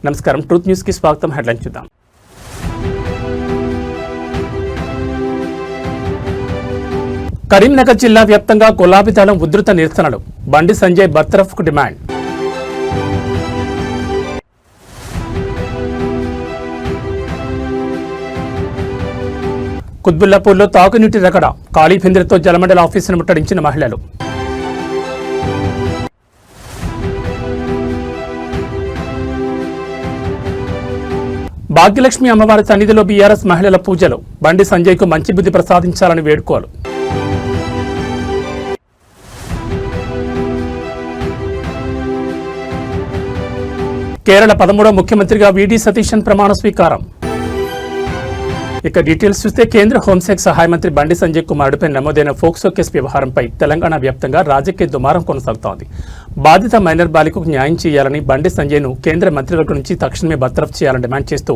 నమస్కారం, truth news కి స్వాగతం. హెడ్లైన్ చూద్దాం. కరీంనగర్ జిల్లా వ్యాప్తంగా గులాబీ దళం ఉధృత నిరసనలు. బండి సంజయ్ బర్తరఫ్కు డిమాండ్. కుత్బుల్లాపూర్లో తాగునీటి రగడ. ఖాళీ బిందెలతో జలమండలి ఆఫీసును ముట్టడించిన మహిళలు. భాగ్యలక్ష్మి అమ్మవారి సన్నిధిలో బీఆర్ఎస్ మహిళల పూజలు. బండి సంజయ్కు మంచి బుద్ధి ప్రసాదించాలని వేడుకోలు. కేరళ 13వ ముఖ్యమంత్రిగా వీడి సతీశన్ ప్రమాణ స్వీకారం. ఇక డీటెయిల్స్ చూస్తే కేంద్ర హోంశాఖ సహాయ మంత్రి బండి సంజయ్ కుమారుడిపై నమోదైన ఫోక్సో కేసు వ్యవహారంపై తెలంగాణ వ్యాప్తంగా రాజకీయ దుమారం కొనసాగుతోంది. బాధిత మైనర్ బాలికకు న్యాయం చేయాలని బండి సంజయ్ను కేంద్ర మంత్రివర్గం నుంచి తక్షణమే బర్తరఫ్ చేయాలని డిమాండ్ చేస్తూ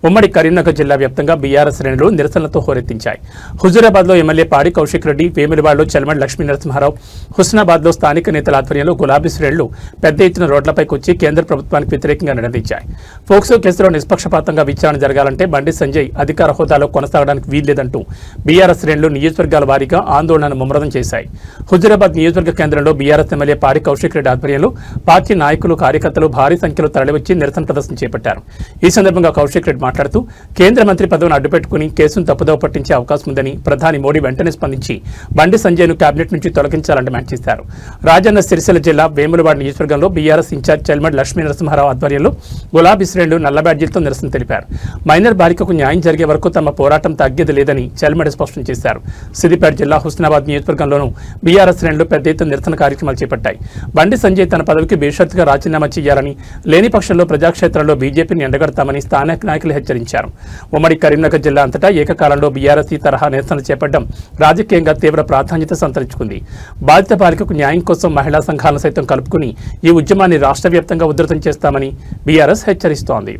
ఉమ్మడి కరీంనగర్ జిల్లా వ్యాప్తంగా బీఆర్ఎస్ శ్రేణులు నిరసనలతో హోరెత్తించాయి. హుజూరాబాద్లో ఎమ్మెల్యే పాడి కౌశిక్ రెడ్డి, వేములవాడలో చలమడి లక్ష్మీ నరసింహారావు, హుస్నాబాద్లో స్థానిక నేతల ఆధ్వర్యంలో గులాబీ శ్రేణులు పెద్ద ఎత్తున రోడ్లపైకి వచ్చి కేంద్ర ప్రభుత్వానికి వ్యతిరేకంగా నిలదీశాయి. ఫోక్సో కేసులో నిష్పక్షపాతంగా విచారణ జరగాలంటే బండి సంజయ్ అధికార హోదాలో కొనసాగడానికి వీల్లేదంటూ బీఆర్ఎస్ శ్రేణులు నియోజకవర్గాల వారీగా ఆందోళనను ముమ్మరం చేశాయి. హుజూరాబాద్ నియోజకవర్గ కేంద్రంలో బీఆర్ఎస్ ఎమ్మెల్యే పాడి కౌశిక్ రెడ్డి ఆధ్వర్యంలో పార్టీ నాయకులు, కార్యకర్తలు భారీ సంఖ్యలో తరలివచ్చి నిరసన ప్రదర్శన చేపట్టారు. ఈ సందర్భంగా కౌశిక్ రెడ్డి మాట్లాడుతూ కేంద్ర మంత్రి పదవిని అడ్డుపెట్టుకుని కేసును తప్పుదోవ పట్టించే అవకాశం ఉందని ప్రధాని మోడీ వెంటనే స్పందించి బండి సంజయ్ను కేబినెట్ నుంచి తొలగించాలని డిమాండ్ చేశారు. రాజన్న సిరిసిల్ల జిల్లా వేములవాడ నియోజకవర్గంలో బీఆర్ఎస్ ఇన్ఛార్జ్ చల్మడి లక్ష్మీ నరసింహారావు ఆధ్వర్యంలో గులాబీ శ్రేణులు నల్ల బ్యాడ్జీలతో నిరసన తెలిపారు. మైనర్ బాలికకు న్యాయం జరిగే వరకు తమ పోరాటం తగ్గేది లేదని చల్మడి స్పష్టం చేశారు. సిద్దిపేట జిల్లా హుస్నాబాద్ నియోజకవర్గంలోనూ బీఆర్ఎస్ శ్రేణులు పెద్ద ఎత్తున నిరసన కార్యక్రమాలు చేపట్టాయి. బండి సంజయ్ తన పదవికి బేషరతుగా రాజీనామా చేయాలని, లేని పక్షంలో ప్రజాక్షేత్రంలో బీజేపీని ఎండగడతామని స్థానిక నాయకులు హెచ్చరించారు. ఉమ్మడి కరీంనగర్ జిల్లా అంతటా ఏకకాలంలో బీఆర్ఎస్ ఈ తరహా నిరసనలు చేపట్టడం రాజకీయంగా తీవ్ర ప్రాధాన్యత సంతరించుకుంది. బాధిత బాలికకు న్యాయం కోసం మహిళా సంఘాలను సైతం కలుపుకుని ఈ ఉద్యమాన్ని రాష్ట్ర వ్యాప్తంగా ఉధృతం చేస్తామని బీఆర్ఎస్ హెచ్చరిస్తోంది.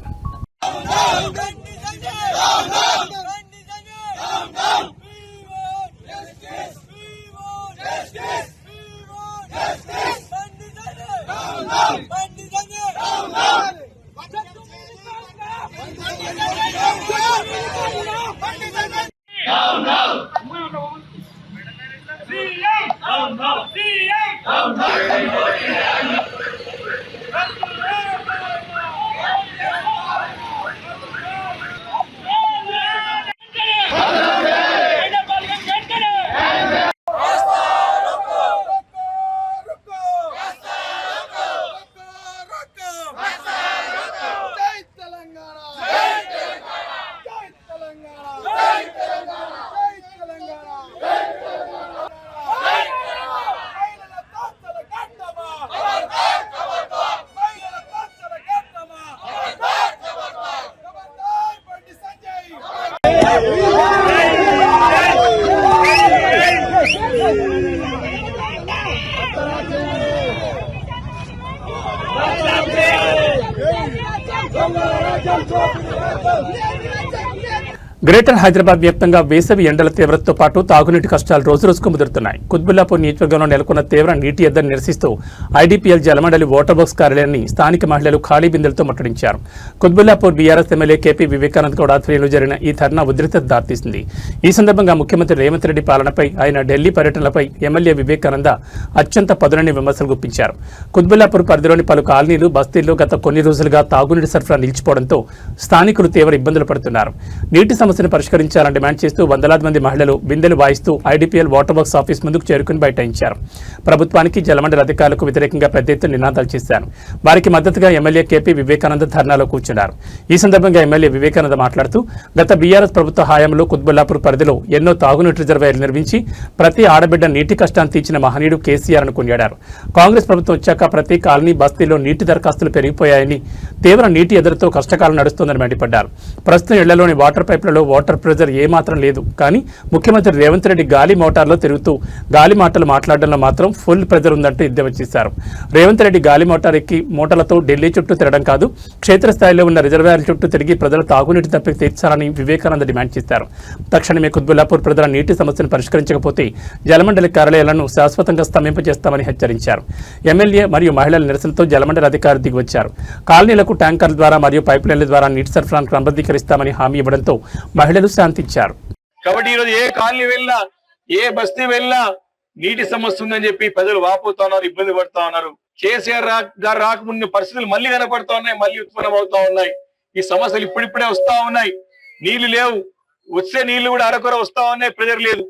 గ్రేటర్ హైదరాబాద్ వ్యాప్తంగా వేసవి ఎండల తీవ్రతతో పాటు తాగునీటి కష్టాలు రోజురోజుకు ముదురుతున్నాయి. కుత్బుల్లాపూర్ నియోజకవర్గంలో నెలకొన్న తీవ్ర నీటి ఎద్దడిని నిరసిస్తూ ఐడీపీఎల్ జలమండలి వాటర్ బాక్స్ కార్యాలయాన్ని స్థానిక మహిళలు ఖాళీ బిందెలతో ముట్టడించారు. Quthbullapur BRS MLA KP Vivekanand Goud ఆధ్వర్యంలో జరిగిన ఈ ధర్నా ఉద్రిక్తత దారితీసింది. ఈ సందర్భంగా ముఖ్యమంత్రి రేవంత్ రెడ్డి పాలనపై, ఆయన ఢిల్లీ పర్యటనలపై ఎమ్మెల్యే వివేకానంద అత్యంత పదునైన విమర్శలు గుప్పించారు. కుత్బుల్లాపూర్ పరిధిలోని పలు కాలనీలు, బస్తీల్లో గత కొన్ని రోజులుగా తాగునీటి సరఫరా నిలిచిపోవడంతో స్థానికులు తీవ్ర ఇబ్బందులు పడుతున్నారు. నీటి సమస్యను పరిష్కరించాలని డిమాండ్ చేస్తూ వందలాది మంది మహిళలు బిందెలు వాయిస్తూ ఐడీపీఎల్ వాటర్ బాక్స్ ఆఫీస్ ముందుకు చేరుకుని బైఠాయించారు. ప్రభుత్వానికి, జలమండలి అధికారులకు వ్యతిరేకంగా పెద్ద ఎత్తున నినాదాలు చేశారు. వారికి మద్దతుగా ఎమ్మెల్యే కేపీ వివేకానంద ధర్నాలో కూర్చున్నారు. ఈ సందర్భంగా ఎమ్మెల్యే వివేకానంద మాట్లాడుతూ గత బీఆర్ఎస్ ప్రభుత్వ హయాంలో కుత్బుల్లాపూర్ పరిధిలో ఎన్నో తాగునీటి రిజర్వాయర్లు నిర్మించి ప్రతి ఆడబిడ్డ నీటి కష్టాన్ని తీర్చిన మహనీయుడు కేసీఆర్ అని కొనియాడారు. కాంగ్రెస్ ప్రభుత్వం వచ్చాక ప్రతి కాలనీ, బస్తీలో నీటి దరఖాస్తులు పెరిగిపోయాయని, తీవ్ర నీటి ఎదురుతో కష్టకాలం నడుస్తోందని మండిపడ్డారు. ప్రస్తుతం ఇళ్లలోని వాటర్ పైపులలో వాటర్ ప్రెజర్ ఏమాత్రం లేదు. కానీ ముఖ్యమంత్రి రేవంత్ రెడ్డి గాలి మోటార్లో తిరుగుతూ గాలి మాటలు మాట్లాడడంలో మాత్రం ఫుల్ ప్రెజర్ ఉందంటూ ఎద్దేవా చేశారు. రేవంత్ రెడ్డి గాలి మోటార్ ఎక్కి మోటార్లతో ఢిల్లీ చుట్టూ తిరగడం కాదు, క్షేత్రస్థాయిలో ఉన్న రిజర్వాయర్ల చుట్టూ తిరిగి ప్రజల తాగునీటి తప్పిక తీర్చాలని వివేకానంద డిమాండ్ చేశారు. తక్షణమే కుత్బుల్లాపూర్ ప్రజల నీటి సమస్యను పరిష్కరించకపోతే జలమండలి కార్యాలయాలను శాశ్వతంగా స్తంభింపజేస్తామని హెచ్చరించారు. ఎమ్మెల్యే మరియు మహిళల నిరసనతో జలమండలి అధికారులు దిగివచ్చారు. కాలనీలకు ట్యాంకర్ల ద్వారా మరియు పైప్ లైన్ల ద్వారా నీటి సరఫరాను క్రమబద్ధీకరిస్తామని హామీ ఇవ్వడంతో మహిళలు శాంతించారు. కాబట్టి ఈరోజు ఏ కాలనీ వెళ్ళినా ఏ బస్తీ వెళ్ళినా నీటి సమస్య ఉందని చెప్పి ప్రజలు వాపోతా ఉన్నారు, ఇబ్బంది పడుతా ఉన్నారు. కేసీఆర్ గారు రాకముందు పరిస్థితులు మళ్ళీ కనపడతా ఉన్నాయి, మళ్ళీ ఉత్పన్నం అవుతా ఉన్నాయి. ఈ సమస్యలు ఇప్పుడిప్పుడే వస్తా ఉన్నాయి. నీళ్లు లేవు, వచ్చే నీళ్లు కూడా అరకొర వస్తా ఉన్నాయి, ప్రెజర్ లేదు.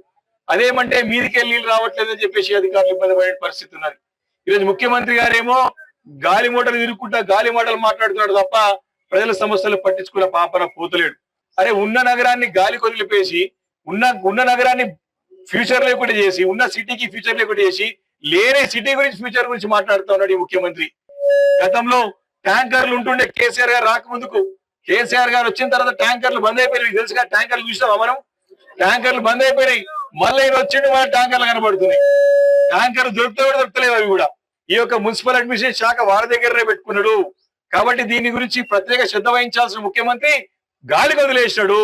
అదేమంటే మీదికెళ్ళి నీళ్లు రావట్లేదని చెప్పేసి అధికారులు ఇబ్బంది పడే పరిస్థితి ఉన్నది. ఈరోజు ముఖ్యమంత్రి గారేమో గాలి మూటలు తిరుగుకుంటా గాలి మాటలు మాట్లాడుతున్నాడు తప్ప ప్రజల సమస్యలు పట్టించుకున్న పాపన పోతలేడు. అరే ఉన్న నగరాన్ని గాలి కొదిలిపేసి ఉన్న నగరాన్ని ఫ్యూచర్ లేకుండా చేసి ఉన్న సిటీకి ఫ్యూచర్ లేకుండా చేసి లేని సిటీ గురించి ఫ్యూచర్ గురించి మాట్లాడుతూ ఉన్నాడు ఈ ముఖ్యమంత్రి. గతంలో ట్యాంకర్లు ఉంటుండే కేసీఆర్ గారు రాకముందుకు. కేసీఆర్ గారు వచ్చిన తర్వాత ట్యాంకర్లు బంద్ అయిపోయినాయి. తెలుసుగా ట్యాంకర్లు చూసామా మనం? ట్యాంకర్లు బంద్ అయిపోయినాయి. మళ్ళీ ఈయన వచ్చిండు మన ట్యాంకర్లు కనబడుతున్నాయి. ట్యాంకర్లు దొరుకుతలేవు అవి కూడా. ఈ యొక్క మున్సిపల్ అడ్మినిస్ట్రేషన్ శాఖ వారి దగ్గరనే పెట్టుకున్నాడు. కాబట్టి దీని గురించి ప్రత్యేక శ్రద్ధ వహించాల్సిన ముఖ్యమంత్రి గాలి వదిలేశాడు.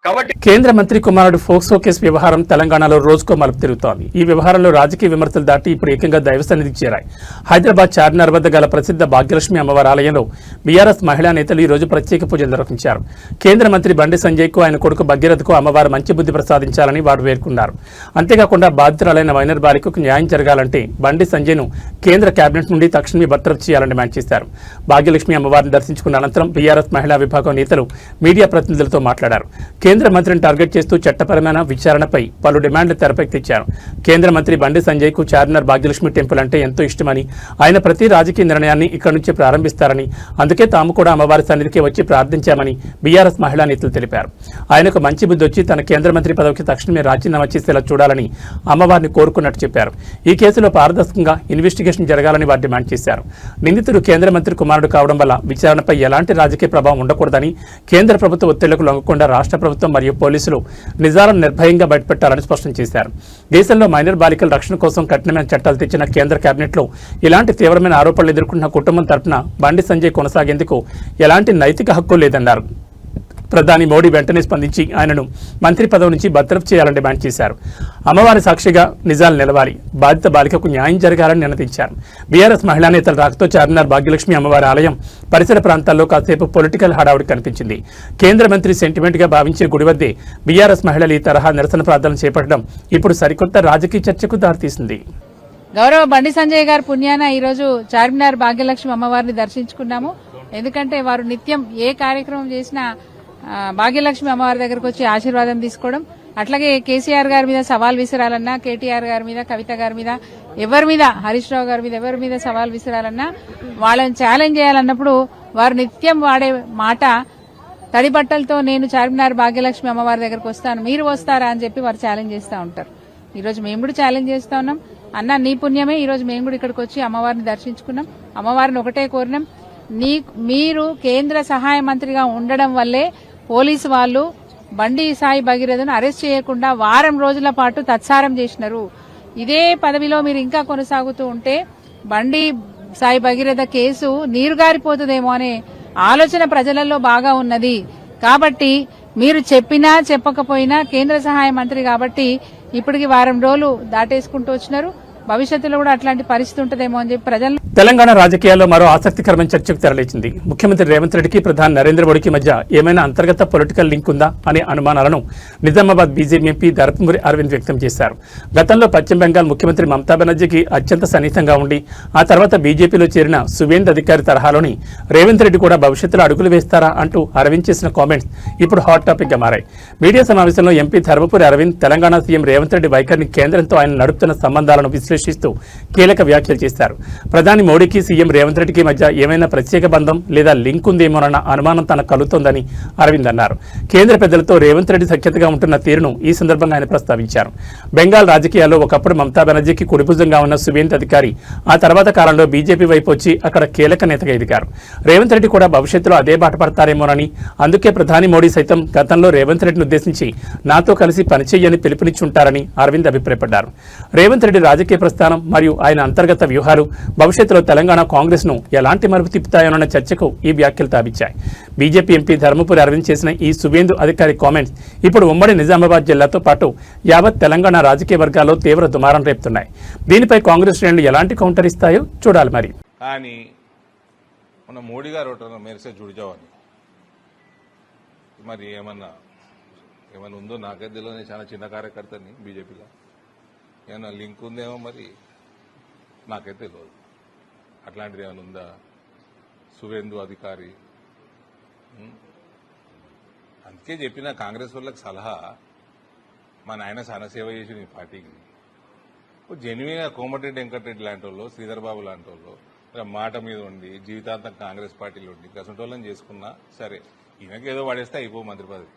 కాబట్టి కేంద్ర మంత్రి కుమారుడు ఫోక్సో కేసు వ్యవహారం తెలంగాణలో రోజుకో మలుపు తిరుగుతోంది. ఈ వ్యవహారంలో రాజకీయ విమర్శలు దాటి ఇప్పుడు ఏకంగా దైవ సన్నిధికి చేరాయి. హైదరాబాద్ చార్మినార్ వద్ద గల ప్రసిద్ధ భాగ్యలక్ష్మి అమ్మవారి ఆలయంలో బీఆర్ఎస్ మహిళా నేతలు ఈ రోజు ప్రత్యేక పూజలు నిర్వహించారు. కేంద్ర మంత్రి బండి సంజయ్కు ఆయన కొడుకు భగీరథకు అమ్మవారు మంచి బుద్ధి ప్రసాదించాలని వారు వేడుకున్నారు. అంతేకాకుండా బాధితురాలైన మైనర్ బాలికకు న్యాయం జరగాలంటే బండి సంజయ్ను కేంద్ర కేబినెట్ నుండి తక్షణమే బర్తరఫ్ చేయాలని డిమాండ్ చేశారు. భాగ్యలక్ష్మి అమ్మవారిని దర్శించుకున్న అనంతరం బీఆర్ఎస్ మహిళా విభాగం నేతలు మీడియా ప్రతినిధులతో మాట్లాడారు. కేంద్ర మంత్రిని టార్గెట్ చేస్తూ చట్టపరమైన విచారణపై పలు డిమాండ్లు తెరపైకి తెచ్చారు. కేంద్ర మంత్రి బండి సంజయ్కు చార్మినార్ భాగ్యలక్ష్మి టెంపుల్ అంటే ఎంతో ఇష్టమని, ఆయన ప్రతి రాజకీయ నిర్ణయాన్ని ఇక్కడి నుంచి ప్రారంభిస్తారని, అందుకే తాము కూడా అమ్మవారి సన్నిధికి వచ్చి ప్రార్థించామని బీఆర్ఎస్ మహిళా నేతలు తెలిపారు. ఆయనకు మంచి బుద్ధి వచ్చి తన కేంద్ర మంత్రి పదవికి తక్షణమే రాజీనామా చేసేలా చూడాలని అమ్మవారిని కోరుకున్నట్టు చెప్పారు. ఈ కేసులో పారదర్శకంగా ఇన్వెస్టిగేషన్ జరగాలని వారు డిమాండ్ చేశారు. నిందితుడు కేంద్ర మంత్రి కుమారుడు కావడం వల్ల విచారణపై ఎలాంటి రాజకీయ ప్రభావం ఉండకూడదని, కేంద్ర ప్రభుత్వ ఒత్తిళ్లకు లొంగకుండా రాష్ట్ర ప్రభుత్వం మరియు పోలీసులు నిజాలను నిర్భయంగా బయటపెట్టాలని స్పష్టం చేశారు. దేశంలో మైనర్ బాలికల రక్షణ కోసం కఠినమైన చట్టాలు తెచ్చిన కేంద్ర కేబినెట్లో ఇలాంటి తీవ్రమైన ఆరోపణలు ఎదుర్కొంటున్న కుటుంబం తరపున బండి సంజయ్ కొనసాగేందుకు ఎలాంటి నైతిక హక్కు లేదన్నారు. ప్రధాని మోడీ వెంటనే స్పందించి ఆయనను మంత్రి పదవి నుంచి బర్తరఫ్ చేయాలని డిమాండ్ చేశారు. అమ్మవారి సాక్షిగా నిజాలు నిలవాలి, బాధిత బాలికకు న్యాయం జరగాలని నినదించారు. బీఆర్ఎస్ మహిళా నేతల రాకతో చార్మినార్ భాగ్యలక్ష్మి అమ్మవారి ఆలయం పరిసర ప్రాంతాల్లో కాసేపు పొలిటికల్ హడావుడి కనిపించింది. కేంద్ర మంత్రి సెంటిమెంట్ గా భావించే గుడి వద్దే బీఆర్ఎస్ మహిళలు ఈ తరహా నిరసన ప్రార్థనలు చేపట్టడం ఇప్పుడు సరికొత్త రాజకీయ చర్చకు దారితీసింది. గౌరవ బండి సంజయ్ గారి పుణ్యాన ఈరోజు చార్మినార్ భాగ్యలక్ష్మి అమ్మవారిని దర్శించుకున్నాము. ఎందుకంటే వారు నిత్యం ఏ కార్యక్రమం చేసినా భాగ్యలక్ష్మి అమ్మవారి దగ్గరకు వచ్చి ఆశీర్వాదం తీసుకోవడం, అట్లాగే కేసీఆర్ గారి మీద సవాల్ విసిరాలన్నా, కేటీఆర్ గారి మీద, కవిత గారి మీద, ఎవరి మీద, హరీష్ రావు గారి మీద, ఎవరి మీద సవాల్ విసిరాలన్నా, వాళ్ళని ఛాలెంజ్ చేయాలన్నప్పుడు వారు నిత్యం వాడే మాట తడి బట్టలతో నేను చార్మినార్ భాగ్యలక్ష్మి అమ్మవారి దగ్గరకు వస్తాను, మీరు వస్తారా అని చెప్పి వారు ఛాలెంజ్ చేస్తూ ఉంటారు. ఈ రోజు మేము కూడా ఛాలెంజ్ చేస్తా ఉన్నాం. అన్న నీ పుణ్యమే ఈ రోజు మేము కూడా ఇక్కడికి వచ్చి అమ్మవారిని దర్శించుకున్నాం. అమ్మవారిని ఒకటే కోరినాం, మీరు కేంద్ర సహాయ మంత్రిగా ఉండడం వల్లే పోలీసు వాళ్ళు బండి సాయి భగీరథను అరెస్ట్ చేయకుండా వారం రోజుల పాటు తత్సారం చేసినారు. ఇదే పదవిలో మీరు ఇంకా కొనసాగుతూ ఉంటే బండి సాయి భగీరథ కేసు నీరుగారిపోతుందేమో అనే ఆలోచన ప్రజలలో బాగా ఉన్నది. కాబట్టి మీరు చెప్పినా చెప్పకపోయినా కేంద్ర సహాయ మంత్రి కాబట్టి ఇప్పటికి వారం రోజులు దాటేసుకుంటూ వచ్చినారు. భవిష్యత్తులో కూడా అట్లాంటి పరిస్థితి ఉంటుందేమో అని చెప్పి ప్రజలు. తెలంగాణ రాజకీయాల్లో మరో ఆసక్తికరమైన చర్చకు తెరలేచింది. ముఖ్యమంత్రి రేవంత్ రెడ్డికి ప్రధాని నరేంద్ర మోడీకి మధ్య ఏమైనా అంతర్గత పొలిటికల్ లింక్ ఉందా అనే అనుమానాలను నిజామాబాద్ బీజేపీ ఎంపీ ధర్మపురి అరవింద్ వ్యక్తం చేశారు. గతంలో పశ్చిమ బెంగాల్ ముఖ్యమంత్రి మమతా బెనర్జీకి అత్యంత సన్నిహితంగా ఉండి ఆ తర్వాత బీజేపీలో చేరిన సువేంద్ అధికారి తరహాలోని రేవంత్ రెడ్డి కూడా భవిష్యత్తులో అడుగులు వేస్తారా అంటూ అరవింద్ చేసిన కామెంట్స్ ఇప్పుడు హాట్ టాపిక్ గా మారాయి. మీడియా సమావేశంలో ఎంపీ ధర్మపురి అరవింద్ తెలంగాణ సీఎం రేవంత్ రెడ్డి వైఖరిని, కేంద్రంతో ఆయన నడుపుతున్న సంబంధాలను విశ్లేషించారు. విశ్లేషిస్తూ కీలక వ్యాఖ్యలు చేశారు. ప్రధాని మోడీకి సీఎం రేవంత్ రెడ్డికి మధ్య ఏమైనా ప్రత్యేక బంధం లేదా లింక్ ఉందేమోనన్న అనుమానం తనకు కలుగుతోందని అరవింద్ అన్నారు. కేంద్ర పెద్దలతో రేవంత్ రెడ్డి సఖ్యతగా ఉంటున్న తీరును ఈ సందర్భంగా ఆయన ప్రస్తావించారు. బెంగాల్ రాజకీయాల్లో ఒకప్పుడు మమతా బెనర్జీకి కుడిభుజంగా ఉన్న సువేంద్ అధికారి ఆ తర్వాత కాలంలో బీజేపీ వైపు వచ్చి అక్కడ కీలక నేతగా ఎదిగారు. రేవంత్ రెడ్డి కూడా భవిష్యత్తులో అదే బాట పడతారేమోనని, అందుకే ప్రధాని మోడీ సైతం గతంలో రేవంత్ రెడ్డిని ఉద్దేశించి నాతో కలిసి పనిచేయని పిలుపునిచ్చుంటారని అరవింద్ అభిప్రాయపడ్డారు. రేవంత్ రెడ్డి రాజకీయ ప్రస్థానం మరియు ఆయన అంతర్గత వ్యూహాలు భవిష్యత్తులో తెలంగాణ కాంగ్రెస్ ను ఎలాంటి మలుపు తిప్పుతాయోనన్న చర్చకు ఈ వ్యాఖ్యలు తావిచ్చాయి. బీజేపీ ఎంపీ ధర్మపురి అరవింద్ చేసిన ఈ సువేందు అధికారి కామెంట్స్ ఇప్పుడు ఉమ్మడి నిజామాబాద్ జిల్లాతో పాటు యావత్ తెలంగాణ రాజకీయ వర్గాల్లో తీవ్ర దుమారం రేపుతున్నాయి. దీనిపై కాంగ్రెస్ శ్రేణులు ఎలాంటి కౌంటర్ ఇస్తాయో చూడాలి. మరి కానీ మన మోడీ గారు మేరసే జుడిజావని మరి ఏమన్నా ఉందో నాకైతే తెలియదు. చాలా చిన్న కార్యకర్తని బీజేపీలో ఏమన్నా లింక్ ఉందేమో మరి నాకైతే తెలియదు. అట్లాంటిది ఏమైనా ఉందా? సువేందు అధికారి అందుకే చెప్పిన కాంగ్రెస్ వాళ్ళకి సలహా, మా నాయన చాలా సేవ చేసి ఈ పార్టీకి జెన్యున్గా కోమటిరెడ్డి వెంకటరెడ్డి లాంటి వాళ్ళు, శ్రీధర్ బాబు లాంటి వాళ్ళు మాట మీద ఉండి జీవితాంతం కాంగ్రెస్ పార్టీలో ఉండి గసంటోళ్ళని చేసుకున్నా సరే, ఈయనకి ఏదో పడేస్తే అయిపో మంత్రి పదవి.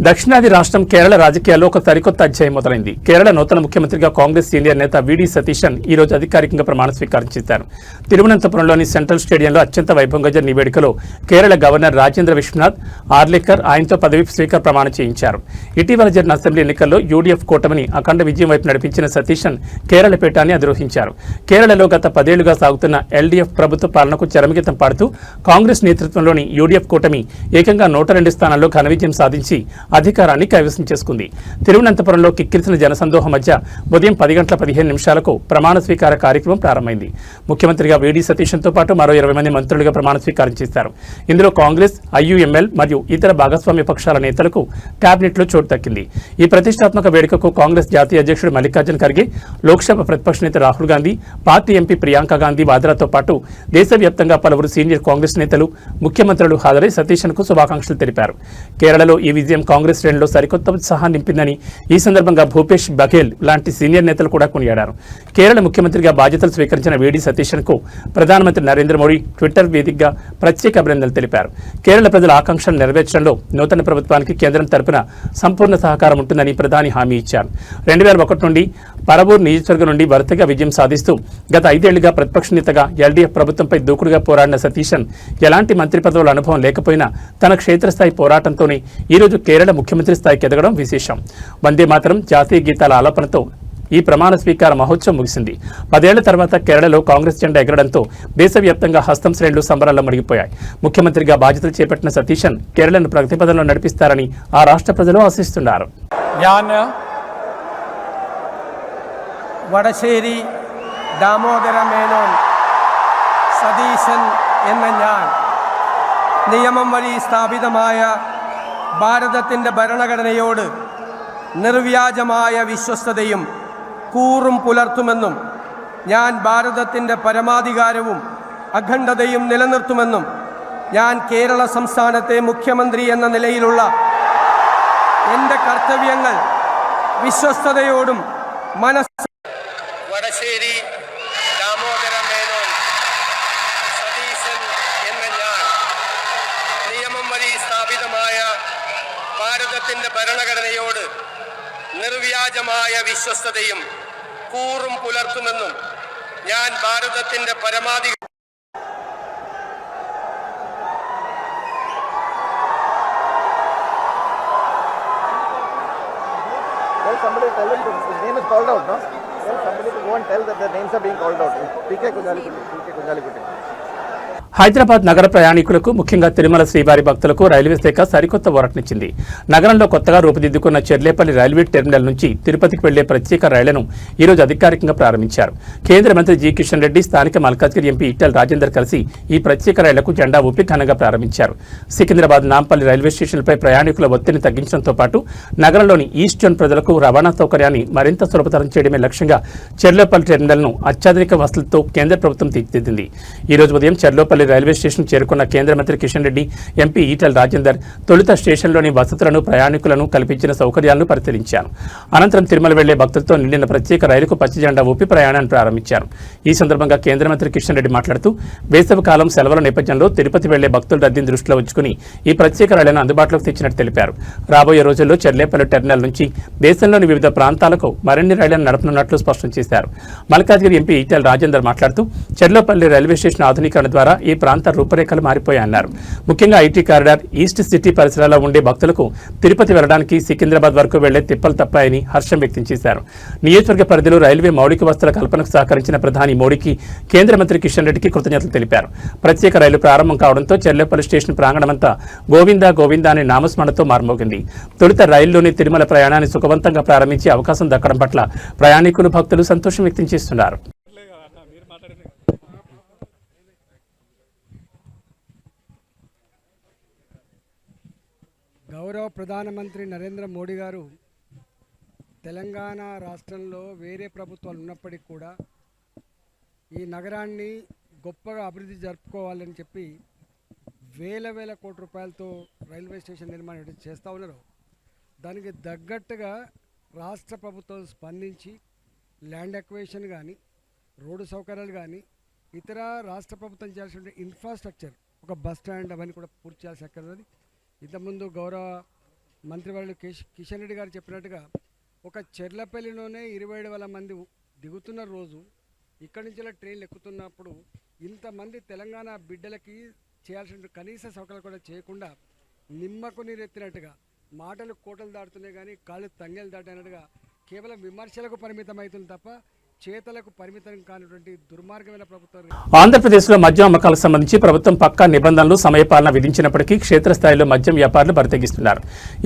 దక్షిణాది రాష్ట్రం కేరళ రాజకీయాల్లో ఒక సరికొత్త అధ్యాయం మొదలైంది. కేరళ నూతన ముఖ్యమంత్రిగా కాంగ్రెస్ సీనియర్ నేత వీడి సతీశన్ ఈ రోజు అధికారికంగా ప్రమాణ స్వీకారం చేశారు. తిరువనంతపురంలోని సెంట్రల్ స్టేడియంలో అత్యంత వైభవంగా జరిగిన ఈ వేడుకలో కేరళ గవర్నర్ రాజేంద్ర విశ్వనాథ్ ఆర్లేకర్ ఆయనతో పదవి స్వీకార ప్రమాణం చేయించారు. ఇటీవల జరిగిన అసెంబ్లీ ఎన్నికల్లో యూడీఎఫ్ కూటమిని అఖండ విజయం వైపు నడిపించిన సతీశన్ కేరళ పీఠాన్ని అధిరోహించారు. కేరళలో గత 10 ఏళ్లుగా సాగుతున్న ఎల్డీఎఫ్ ప్రభుత్వ పాలనకు చరమగీతం పాడుతూ కాంగ్రెస్ నేతృత్వంలోని యూడీఎఫ్ కూటమి ఏకంగా 102 స్థానాల్లో ఘన విజయం సాధించి అధికారాన్ని కైవసం చేసుకుంది. తిరువనంతపురంలో కిక్కిరిసిన జనసందోహం మధ్య ఉదయం 10:15 ప్రమాణ స్వీకార కార్యక్రమం ప్రారంభమైంది. ముఖ్యమంత్రిగా వీడి సతీశన్తో పాటు మరో 20 మంది మంత్రులుగా ప్రమాణ స్వీకారం చేశారు. ఇందులో కాంగ్రెస్, ఐయుఎంఎల్ మరియు ఇతర భాగస్వామ్య పక్షాల నేతలకు కేబినెట్లో చోటు దక్కింది. ఈ ప్రతిష్టాత్మక వేడుకకు కాంగ్రెస్ జాతీయ అధ్యక్షుడు మల్లికార్జున్ ఖర్గే, లోక్సభ ప్రతిపక్ష నేత రాహుల్ గాంధీ, పార్టీ ఎంపీ ప్రియాంక గాంధీ వాద్రాతో పాటు దేశవ్యాప్తంగా పలువురు సీనియర్ కాంగ్రెస్ నేతలు, ముఖ్యమంత్రులు హాజరై సతీశన్కు శుభాకాంక్షలు తెలిపారు. కేరళలో ఈ విజయం కాంగ్రెస్ శ్రేణుల్లో సరికొత్త ఉత్సాహం నింపిందని ఈ సందర్భంగా భూపేష్ బఘేల్ లాంటి సీనియర్ నేతలు కూడా కొనియాడారు. కేరళ ముఖ్యమంత్రిగా బాధ్యతలు స్వీకరించిన వీడి సతీశన్కు ప్రధానమంత్రి నరేంద్ర మోడీ ట్విట్టర్ వేదికగా ప్రత్యేక అభినందనలు తెలిపారు. కేరళ ప్రజల ఆకాంక్షలు నెరవేర్చడంలో నూతన ప్రభుత్వానికి కేంద్రం తరపున సంపూర్ణ సహకారం ఉంటుందని ప్రధాని హామీ ఇచ్చారు. 2001 నుండి పరవూర్ నియోజకవర్గం నుండి వరుసగా విజయం సాధిస్తూ గత 5 ఏళ్లుగా ప్రతిపక్ష నేతగా ఎల్డీఎఫ్ ప్రభుత్వంపై దూకుడుగా పోరాడిన సతీశన్ ఎలాంటి మంత్రి పదవుల అనుభవం లేకపోయినా తన క్షేత్రస్థాయి పోరాటంతోనే ఈరోజు కేరళ ముఖ్యమంత్రి స్థాయికి ఎదగడం విశేషం. వందే మాతరం జాతీయ గీతాల ఆలాపనతో ఈ ప్రమాణ స్వీకార మహోత్సవం ముగిసింది. 10 ఏళ్ల తర్వాత కేరళలో కాంగ్రెస్ జెండా ఎగరడంతో దేశవ్యాప్తంగా హస్తం శ్రేణులు సంబరాల్లో మునిగిపోయాయి. ముఖ్యమంత్రిగా బాధ్యతలు చేపట్టిన సతీశన్ కేరళను ప్రగతి పదంలో నడిపిస్తారని ఆ రాష్ట్ర ప్రజలు ఆశిస్తున్నారు. വടശ്ശേരി ദാമോദര മേനോൻ സതീശൻ എന്ന ഞാൻ നിയമം വഴി സ്ഥാപിതമായ ഭാരതത്തിൻ്റെ ഭരണഘടനയോട് നിർവ്യാജമായ വിശ്വസ്തതയും കൂറും പുലർത്തുമെന്നും ഞാൻ ഭാരതത്തിൻ്റെ പരമാധികാരവും അഖണ്ഡതയും നിലനിർത്തുമെന്നും ഞാൻ കേരള സംസ്ഥാനത്തെ മുഖ്യമന്ത്രി എന്ന നിലയിലുള്ള എൻ്റെ കർത്തവ്യങ്ങൾ വിശ്വസ്തയോടും വടശ്ശേരി ദാമോദര മേനോൻ സതീശൻ എന്ന ഞാൻ നിയമം വഴി സ്ഥാപിതമായ ഭാരതത്തിൻ്റെ ഭരണഘടനയോട് നിർവ്യാജമായ വിശ്വസ്തതയും കൂറും പുലർത്തുമെന്നും ഞാൻ ഭാരതത്തിൻ്റെ പരമാധികാരം somebody tell him his name is called out, no? Tell somebody to go and tell that their names are being called out. PK Kunjalikutti. Hyderabad నగర ప్రయాణికులకు ముఖ్యంగా తిరుమల శ్రీవారి భక్తులకు రైల్వే శాఖ సరికొత్త ఊరటనిచ్చింది. నగరంలో కొత్తగా రూపుదిద్దుకున్న చెర్లేపల్లి రైల్వే టెర్మినల్ నుంచి తిరుపతికి వెళ్లే ప్రత్యేక రైళ్లను ఈరోజు అధికారికంగా ప్రారంభించారు. కేంద్ర మంత్రి జి కిషన్ రెడ్డి, స్థానిక మల్కాజ్గిరి ఎంపీ ఈటెల రాజేందర్ కలిసి ఈ ప్రత్యేక రైళ్లకు జెండా ఊపి ఘనంగా ప్రారంభించారు. సికింద్రాబాద్, నాంపల్లి రైల్వే స్టేషన్లపై ప్రయాణికుల ఒత్తిడిని తగ్గించడంతో పాటు నగరంలోని ఈస్ట్ జోన్ ప్రజలకు రవాణా సౌకర్యాన్ని మరింత సులభతరం చేయడమే లక్ష్యంగా చెర్లేపల్లి టెర్మినల్ను అత్యాధునిక వసతులతో కేంద్ర ప్రభుత్వం తీర్చిదిద్దింది. ఈ రోజు ఉదయం చెర్లేపల్లి చెర్లోపల్లి రైల్వే స్టేషన్ చేరుకున్న కేంద్ర మంత్రి కిషన్ రెడ్డి, ఎంపీ ఈటెల రాజేందర్ తొలుత స్టేషన్లోని వసతులను, ప్రయాణికులను కల్పించిన సౌకర్యాలను పరిశీలించారు. అనంతరం తిరుమల వెళ్లే భక్తులతో నిండిన ప్రత్యేక రైలుకు పచ్చి జెండా ఊపి ప్రయాణాన్ని ప్రారంభించారు. ఈ సందర్భంగా కేంద్ర మంత్రి కిషన్ రెడ్డి మాట్లాడుతూ వేసవి కాలం సెలవుల నేపథ్యంలో తిరుపతి వెళ్లే భక్తుల రద్దీని దృష్టిలో ఉంచుకుని ఈ ప్రత్యేక రైళ్లను అందుబాటులోకి తెచ్చినట్టు తెలిపారు. రాబోయే రోజుల్లో చెర్లేపల్లి టెర్మినల్ నుంచి దేశంలోని వివిధ ప్రాంతాలకు మరిన్ని రైళ్లను నడపనున్నట్లు స్పష్టం చేశారు. మల్కాజ్గిరి ఎంపీ ఈటెల రాజేందర్ మాట్లాడుతూ చెర్లోపల్లి రైల్వే స్టేషన్ ఆధునీకరణ ద్వారా ఈ ప్రాంత రూపురేఖలు మారిపోయాయన్నారు. ముఖ్యంగా ఐటీ కారిడార్, ఈస్ట్ సిటీ పరిసరాల్లో ఉండే భక్తులకు తిరుపతి వెళ్లడానికి సికింద్రాబాద్ వరకు వెళ్లే తిప్పలు తప్పాయని హర్షం వ్యక్తం చేశారు. నియోజకవర్గ పరిధిలో రైల్వే మౌలిక వసతుల కల్పనకు సహకరించిన ప్రధాని మోడీకి, కేంద్ర మంత్రి కిషన్ రెడ్డికి కృతజ్ఞతలు తెలిపారు. ప్రత్యేక రైలు ప్రారంభం కావడంతో చెర్లోపల్లి స్టేషన్ ప్రాంగణమంతా గోవిందా గోవిందా అనే నామస్మరణతో మారుమోగింది. తొలుత రైల్లోని తిరుమల ప్రయాణాన్ని సుఖవంతంగా ప్రారంభించే అవకాశం దక్కడం పట్ల ప్రయాణికులు, భక్తులు సంతోషం వ్యక్తం చేస్తున్నారు. గౌరవ ప్రధానమంత్రి నరేంద్ర మోడీ గారు తెలంగాణ రాష్ట్రంలో వేరే ప్రభుత్వాలు ఉన్నప్పటికీ కూడా ఈ నగరాన్ని గొప్పగా అభివృద్ధి జరుపుకోవాలని చెప్పి వేల కోట్ల రూపాయలతో రైల్వే స్టేషన్ నిర్మాణం చేస్తూ ఉన్నారు. దానికి తగ్గట్టుగా రాష్ట్ర ప్రభుత్వం స్పందించి ల్యాండ్ అక్విజిషన్ కానీ, రోడ్డు సౌకర్యాలు కానీ, ఇతర రాష్ట్ర ప్రభుత్వం చేయాల్సిన ఇన్ఫ్రాస్ట్రక్చర్, ఒక బస్ స్టాండ్ అవన్నీ కూడా పూర్తి చేయాల్సి అక్కర్లేదు. ఇంతకుముందు గౌరవ మంత్రివర్యులు కిషన్ రెడ్డి గారు చెప్పినట్టుగా ఒక చెర్లపల్లిలోనే 27,000 మంది దిగుతున్న రోజు ఇక్కడి నుంచి ట్రైన్లు ఎక్కుతున్నప్పుడు ఇంతమంది తెలంగాణ బిడ్డలకి చేయాల్సిన కనీస సౌకర్యాలు కూడా చేయకుండా నిమ్మకు నీరెత్తినట్టుగా మాటలు కోటలు దాటుతున్నాయి కానీ కాళ్ళు తంగెలు దాటినట్టుగా కేవలం విమర్శలకు పరిమితం అవుతుంది తప్ప చేతలకు పరిమితం కానిటువంటి దుర్మార్గమైన ప్రభుత్వం. ఆంధ్రప్రదేశ్లో మద్యం అమ్మకాలకు సంబంధించి ప్రభుత్వం పక్కా నిబంధనలు, సమయపాలన విధించినప్పటికీ క్షేత్రస్థాయిలో మద్యం వ్యాపారులు బరితెగించుతున్నారు.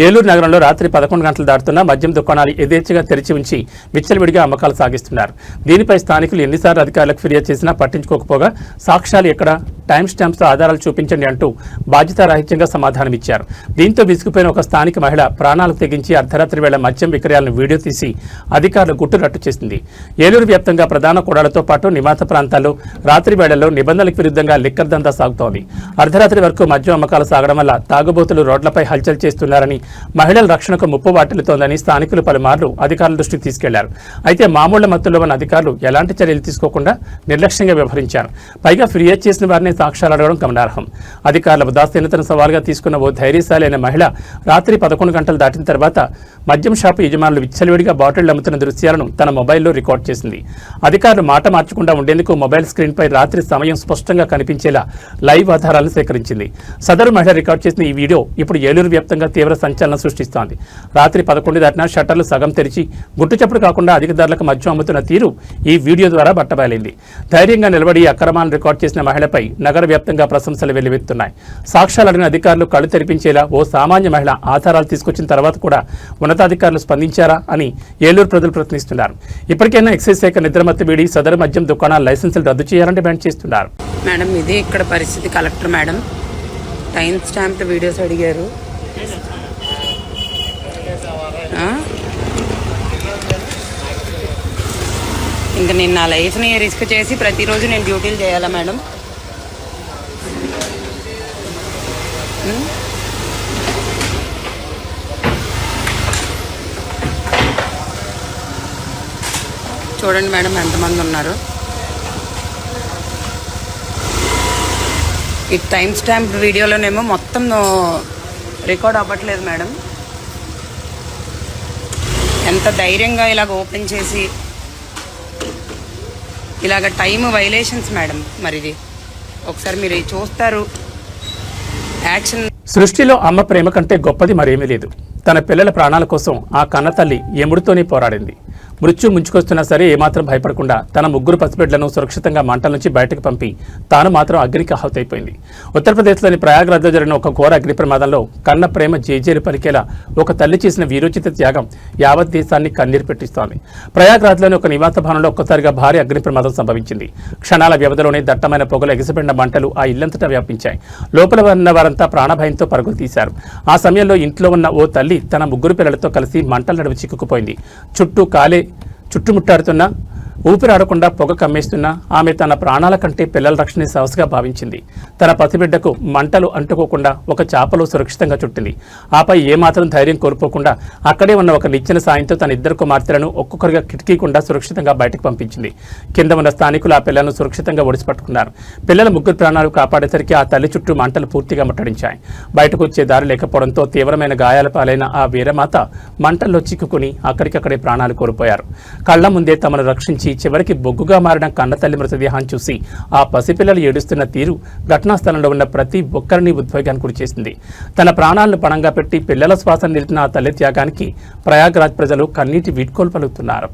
ఏలూరు నగరంలో రాత్రి 11 గంటలు దాటుతున్న మద్యం దుకాణాలు యథేచ్ఛగా తెరిచి ఉంచి విచ్చలవిడిగా అమ్మకాలు సాగిస్తున్నారు. దీనిపై స్థానికులు ఎన్నిసార్లు అధికారులకు ఫిర్యాదు చేసినా పట్టించుకోకపోగా సాక్ష్యాలు ఎక్కడ, టైం స్టాంప్స్తో ఆధారాలు చూపించండి అంటూ బాధ్యతారాహిత్యంగా సమాధానమిచ్చారు. దీంతో విసుగుపోయిన ఒక స్థానిక మహిళ ప్రాణాలకు తెగించి అర్ధరాత్రి వేళ మద్యం విక్రయాలను వీడియో తీసి అధికారులు గుట్టురట్టు చేసింది. ఏలూరు వ్యాప్తంగా ప్రధాన కూడలతో పాటు నివాస ప్రాంతాల్లో రాత్రి వేళల్లో నిబంధనలకు విరుద్ధంగా లిక్కర్ దందా సాగుతోంది. అర్ధరాత్రి వరకు మద్యం అమ్మకాలు సాగడం వల్ల తాగుబోతులు రోడ్లపై హల్చల్ చేస్తున్నారని, మహిళల రక్షణకు ముప్పు వాటిల్లుతోందని స్థానికులు పలుమార్లు అధికారుల దృష్టికి తీసుకెళ్లారు. అయితే మామూళ్ల మత్తులో ఉన్న అధికారులు ఎలాంటి చర్యలు తీసుకోకుండా నిర్లక్ష్యంగా వ్యవహరించారు. పైగా ఫిర్యాదు చేసిన వారిని సాక్ష్యాలు అడగడం గమనార్హం. అధికారుల ఉదాసీనతను సవాల్గా తీసుకున్న ఓ ధైర్యశాలి అయిన మహిళ రాత్రి 11 గంటలు దాటిన తర్వాత మద్యం షాపు యజమానులు విచ్చలవిడిగా బాటిళ్లు అమ్ముతున్న దృశ్యాలను తన మొబైల్లో రికార్డ్ చేసింది. అధికారులు మాట మార్చకుండా ఉండేందుకు మొబైల్ స్క్రీన్పై రాత్రి సమయం స్పష్టంగా కనిపించేలా లైవ్ ఆధారాలను సేకరించింది. సదరు మహిళ రికార్డ్ చేసిన ఈ వీడియో ఇప్పుడు ఏలూరు వ్యాప్తంగా తీవ్ర సంచలనం సృష్టిస్తోంది. రాత్రి 11 దాటినా షట్టర్లు సగం తెరిచి గుట్టుచప్పుడు కాకుండా అధిక ధరలకు మద్యం అమ్ముతున్న తీరు ఈ వీడియో ద్వారా బట్టబయలైంది. ధైర్యంగా నిలబడి అక్రమాలను రికార్డ్ చేసిన మహిళపై నగర వ్యాప్తంగా ప్రశంసలు వెల్లువెత్తున్నాయి. సాక్ష్యాలు అడిగిన అధికారులు కళ్ళు తెరిపించేలా ఓ సామాన్య మహిళ ఆధారాలు తీసుకొచ్చిన తర్వాత కూడా ఉన్నతాధికారులు స్పందించారా అని ఏలూరు ప్రజలు ప్రశ్నిస్తున్నారు. ఇప్పటికైనా ఎక్సైజ్ శాఖ నిద్రమత్తు వీడి సదరు మద్యం దుకాణాల లైసెన్సులు రద్దు చేయాలని డిమాండ్ చేస్తున్నారు. మేడం, ఇది ఇక్కడ పరిస్థితి. Collector madam time stamp videos అడిగారు. ఇంకా నేను నా లైఫ్ని రిస్క్ చేసి ప్రతిరోజు నేను డ్యూటీలు చేయాలా మేడం? చూడండి మేడం ఎంతమంది ఉన్నారు. ఈ టైం స్టాంప్ వీడియోలోనేమో మొత్తం రికార్డ్ అవ్వట్లేదు మేడం. ఎంత ధైర్యంగా ఇలాగ ఓపెన్ చేసి ఇలాగ టైం వైలేషన్స్ మేడం. మరి ఇది ఒకసారి మీరు చూస్తారు యాక్షన్. సృష్టిలో అమ్మ ప్రేమ కంటే గొప్పది మరేమీ లేదు. తన పిల్లల ప్రాణాల కోసం ఆ కన్నతల్లి యముడితోనే పోరాడింది. మృత్యు ముంచుకొస్తున్నా సరే ఏమాత్రం భయపడకుండా తన 3 పసిబిడ్లను సురక్షితంగా మంటల నుంచి బయటకు పంపి తాను మాత్రం అగ్నికి ఆహుతైపోయింది. ఉత్తరప్రదేశ్లోని ప్రయాగ్రాజ్లో జరిగిన ఒక ఘోర అగ్ని ప్రమాదంలో కన్న ప్రేమ జేజేలు పలికేలా ఒక తల్లి చేసిన వీరోచిత త్యాగం యావత్ దేశాన్ని కన్నీరు పెట్టిస్తోంది. ప్రయాగ్రాజ్లోని ఒక నివాస భవనంలో ఒక్కసారిగా భారీ అగ్ని ప్రమాదం సంభవించింది. క్షణాల వ్యవధిలోనే దట్టమైన పొగలు ఎగిసిపడిన మంటలు ఆ ఇల్లంతటా వ్యాపించాయి. లోపల ఉన్న వారంతా ప్రాణభయంతో పరుగులు తీశారు. ఆ సమయంలో ఇంట్లో ఉన్న ఓ తల్లి తన 3 పిల్లలతో కలిసి మంటల నడుము చిక్కుకుపోయింది. చుట్టుముట్టాడుతున్న ఊపిరాడకుండా పొగ కమ్మేస్తున్న ఆమె తన ప్రాణాల కంటే పిల్లల రక్షణే సవస్గా భావించింది. తన పసిబిడ్డకు మంటలు అంటుకోకుండా ఒక చాపలో సురక్షితంగా చుట్టింది. ఆపై ఏమాత్రం ధైర్యం కోల్పోకుండా అక్కడే ఉన్న ఒక నిచ్చెన సాయంతో తన ఇద్దరు కుమార్తెలను ఒక్కొక్కరిగా కిటికీకుండా సురక్షితంగా బయటకు పంపించింది. కింద ఉన్న స్థానికులు ఆ పిల్లలను సురక్షితంగా ఒడిసిపట్టుకున్నారు. పిల్లల ముగ్గురు ప్రాణాలు కాపాడేసరికి ఆ తల్లి చుట్టూ మంటలు పూర్తిగా ముట్టడించాయి. బయటకు వచ్చే దారి లేకపోవడంతో తీవ్రమైన గాయాల పాలైన ఆ వీరమాత మంటల్లో చిక్కుకుని అక్కడికక్కడే ప్రాణాలు కోల్పోయారు. కళ్ల ముందే తమను రక్షించి చివరికి బొగ్గుగా మారిన కన్నతల్లి మృతదేహాన్ని చూసి ఆ పసిపిల్లలు ఏడుస్తున్న తీరు ఘటనా స్థలంలో ఉన్న ప్రతి ఒక్కరిని ఉద్వేగానికి గురిచేసింది. తన ప్రాణాలను పణంగా పెట్టి పిల్లల శ్వాసను నిలిపిన ఆ తల్లి త్యాగానికి ప్రయాగ్రాజ్ ప్రజలు కన్నీటి వీడ్కోలు పలుకుతున్నారు.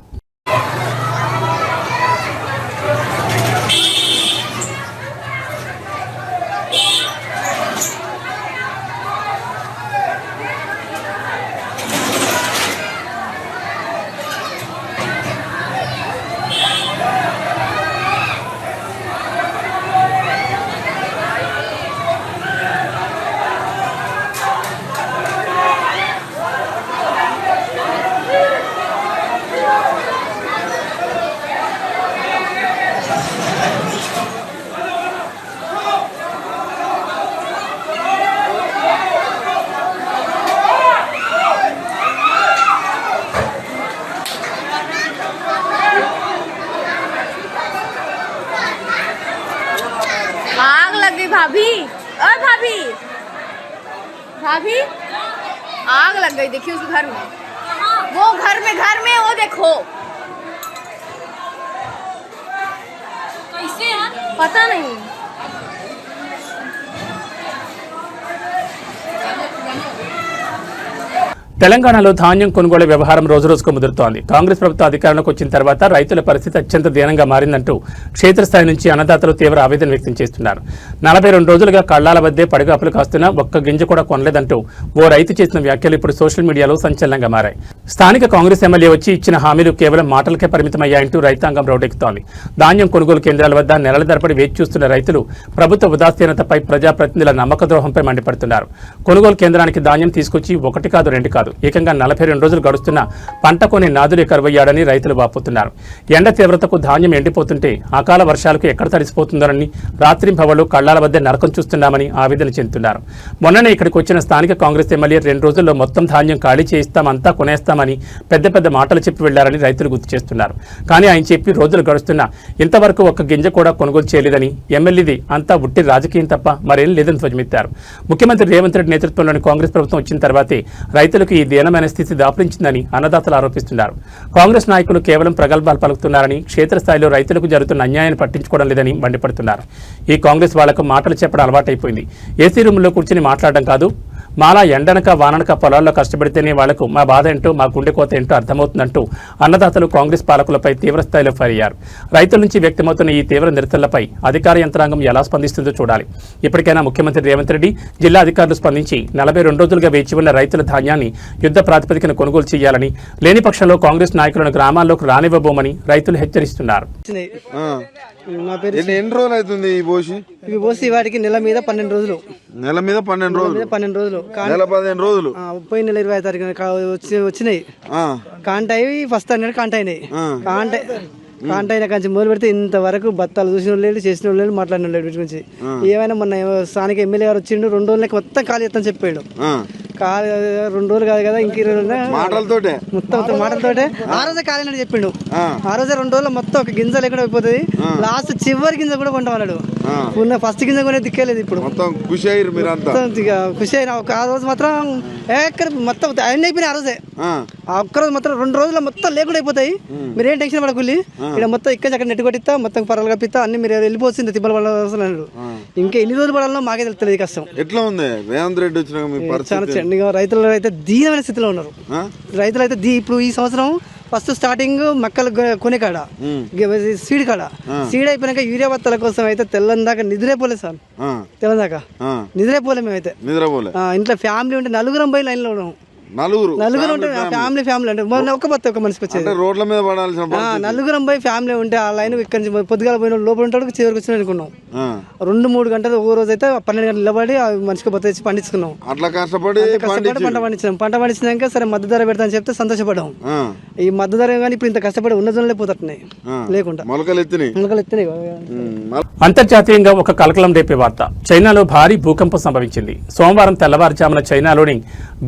आग लग गई भाभी। अरे भाभी भाभी आग लग गई, देखिए उस घर में, वो घर में वो देखो कैसे है पता नहीं। తెలంగాణలో ధాన్యం కొనుగోలు వ్యవహారం రోజురోజుకు ముదురుతోంది. కాంగ్రెస్ ప్రభుత్వం అధికారంలోకి వచ్చిన తర్వాత రైతుల పరిస్థితి అత్యంత దీనంగా మారిందంటూ క్షేత్రస్థాయి నుంచి అన్నదాతలు తీవ్ర ఆవేదన వ్యక్తం చేస్తున్నారు. 42 రోజులుగా కళ్లాల వద్దే పడిగాపులు కాస్తున్నా ఒక్క గింజ కూడా కొనలేదంటూ ఓ రైతు చేసిన వ్యాఖ్యలు ఇప్పుడు సోషల్ మీడియాలో సంచలనంగా మారాయి. స్థానిక కాంగ్రెస్ ఎమ్మెల్యే వచ్చి ఇచ్చిన హామీలు కేవలం మాటలకే పరిమితమయ్యాయంటూ రైతాంగం రోడ్డెక్కుతోంది. ధాన్యం కొనుగోలు కేంద్రాల వద్ద నెలల తరబడి వేచి చూస్తున్న రైతులు ప్రభుత్వ ఉదాసీనతపై ప్రజాప్రతినిధుల నమ్మక ద్రోహంపై మండిపడుతున్నారు. కొనుగోలు కేంద్రానికి ధాన్యం తీసుకొచ్చి ఒకటి కాదు రెండు కాదు ఏకంగా 42 రోజులు గడుస్తున్నా పంట కొని నాదులే కరువయ్యాడని రైతులు వాపోతున్నారు. ఎండ తీవ్రతకు ధాన్యం ఎండిపోతుంటే అకాల వర్షాలకు ఎక్కడ తడిసిపోతుందోనని రాత్రింబవళ్లు కళ్లాల వద్ద నరకం చూస్తున్నామని ఆవేదన చెందుతున్నారు. మొన్ననే ఇక్కడికి వచ్చిన స్థానిక కాంగ్రెస్ ఎమ్మెల్యే 2 రోజుల్లో మొత్తం ధాన్యం ఖాళీ చేయిస్తాం, అంతా కొనేస్తామని పెద్ద పెద్ద మాటలు చెప్పి వెళ్లారని రైతులు గుర్తు చేస్తున్నారు. కానీ ఆయన చెప్పి రోజులు గడుస్తున్నా ఇంతవరకు ఒక్క గింజ కూడా కొనుగోలు చేయలేదని, ఎమ్మెల్యేది అంతా ఉట్టి రాజకీయం తప్ప మరేం లేదని ధ్వజమెత్తారు. ముఖ్యమంత్రి రేవంత్ రెడ్డి నేతృత్వంలోని కాంగ్రెస్ ప్రభుత్వం వచ్చిన తర్వాతే రైతులకు ఈ దీనమైన స్థితి దాపురించిందని అన్నదాతలు ఆరోపిస్తున్నారు. కాంగ్రెస్ నాయకులు కేవలం ప్రగల్భాలు పలుకుతున్నారని, క్షేత్రస్థాయిలో రైతులకు జరుగుతున్న అన్యాయాన్ని పట్టించుకోవడం లేదని మండిపడుతున్నారు. ఈ కాంగ్రెస్ వాళ్లకు మాటలు చెప్పడం అలవాటైపోయింది. ఏసీ రూముల్లో కూర్చుని మాట్లాడడం కాదు, మాలా ఎండనక వాననక పొలాల్లో కష్టపడితేనే వాళ్లకు మా బాధ ఏంటో, మా గుండె కోత ఏంటో అర్థమవుతుందంటూ అన్నదాతలు కాంగ్రెస్ పాలకులపై తీవ్రస్థాయిలో ఫైర్ అయ్యారు. రైతుల నుంచి వ్యక్తమవుతున్న ఈ తీవ్ర నిరసనలపై అధికార యంత్రాంగం ఎలా స్పందిస్తుందో చూడాలి. ఇప్పటికైనా ముఖ్యమంత్రి రేవంత్ రెడ్డి, జిల్లా అధికారులు స్పందించి 42 రోజులుగా వేచి ఉన్న రైతుల ధాన్యాన్ని యుద్ధ ప్రాతిపదికన కొనుగోలు చేయాలని, లేని పక్షంలో కాంగ్రెస్ నాయకులను గ్రామాల్లోకి రానివ్వబోమని రైతులు హెచ్చరిస్తున్నారు. నా పేరు ఎన్ని రోజులు అవుతుంది ఇవి పోసి వాటికి నెల మీద 12 రోజులు. నెల మీద 12 రోజులు. 12 రోజులు. నెల 15 రోజులు. పోయిన నెల 20 తారీఖు వచ్చినాయి. కాంటాయి ఫస్ట్ అన్నట్టు కాంటాయినాయి. కాంటైన కంచి మొదలు పెడితే ఇంతవరకు బత్తాలు చూసిన వాళ్ళు చేసిన వాళ్ళు మాట్లాడిన వాళ్ళు వీటి గురించి. ఏమైనా మొన్న స్థానిక ఎమ్మెల్యే గారు వచ్చిండు, 2 రోజులకి మొత్తం ఖాళీ చేస్తాను చెప్పాడు. 2 రోజులు కాదు కదా, ఇంక మాటలతోటే మొత్తం మాటలతోటే ఆ రోజే ఖాళీ అని చెప్పిండు. ఆ రోజే 2 రోజులు మొత్తం ఒక గింజ లేకుండా అయిపోతుంది. లాస్ట్ చివరి గింజ కూడా కొంటామన్నాడు. ఉన్న ఫస్ట్ గింజ కొనే దిక్కేలేదు. ఇప్పుడు ఖుషి అయ్యారు మీరంతా. ఖుషి అయినా ఆ రోజు మాత్రం ఎక్కడ మొత్తం అన్ని అయిపోయినాయి. ఆ రోజే ఆ ఒక్కరోజు మొత్తం 2 రోజులు మొత్తం లేకుండా అయిపోతాయి. మీరేం టెన్షన్ పడకుల్లి, ఇక్కడ మొత్తం ఇక్కడ అక్కడ నెట్టు కొట్టిస్తా, మొత్తం పర్వాలు కప్పిస్తా, అన్ని మీరు వెళ్ళిపోతుంది తిప్పల పడాలన్నాడు. ఇంకా ఎన్ని రోజులు పడాలో మాకే తెలుస్తుంది కష్టం. ఎట్లా ఉంది రేవంత్ రెడ్డి వచ్చిన? చాలా చండిగా రైతులు అయితే దీనమైన స్థితిలో ఉన్నారు. రైతులు అయితే ఇప్పుడు ఈ సంవత్సరం ఫస్ట్ స్టార్టింగ్ మక్కలు కొనే కాడ, సీడ్ కాడ, సీడ్ అయిపోయినాక యూరియా బత్తాల కోసం అయితే తెల్లందాకా నిద్రేపోలేదు సార్. తెల్లందాకా నిద్రేపోలే. మేమైతే ఇంట్లో ఫ్యామిలీ ఉంటే 4 పోయి లైన్లో ఉన్నాం. నలుగురు ఉంటే ఫ్యామిలీ అంటే ఒక్క బత్త ఒక మనిషికి వచ్చేది రోడ్ల మీద పడాల్సిన నలుగురం పోయి ఫ్యామిలీ ఉంటే ఆ లైన్ ఇక్కడి నుంచి పొద్దుగాల పోయిన లోపల ఉంటాడు చివరికి వచ్చిన అనుకున్నాం 2-3 గంటలు ఓ రోజు అయితే 12 గంటలు నిలబడి ఆ మనిషికి బత్త తెచ్చి పండించుకున్నాం. అట్లా కష్టపడి పంట పండించినాక సరే మద్దతు ధర పెడతా అని చెప్తే సంతోషపడ్డాం. ఈ మద్దతు ధర కానీ ఇప్పుడు ఇంత కష్టపడి ఉన్న జోన్లే పోతున్నాయి లేకుండా మొలకలు ఎత్తినాయి. అంతర్జాతీయంగా ఒక కలకలం రేపే వార్త. చైనాలో భారీ భూకంపం సంభవించింది. సోమవారం తెల్లవారుజామున చైనాలోని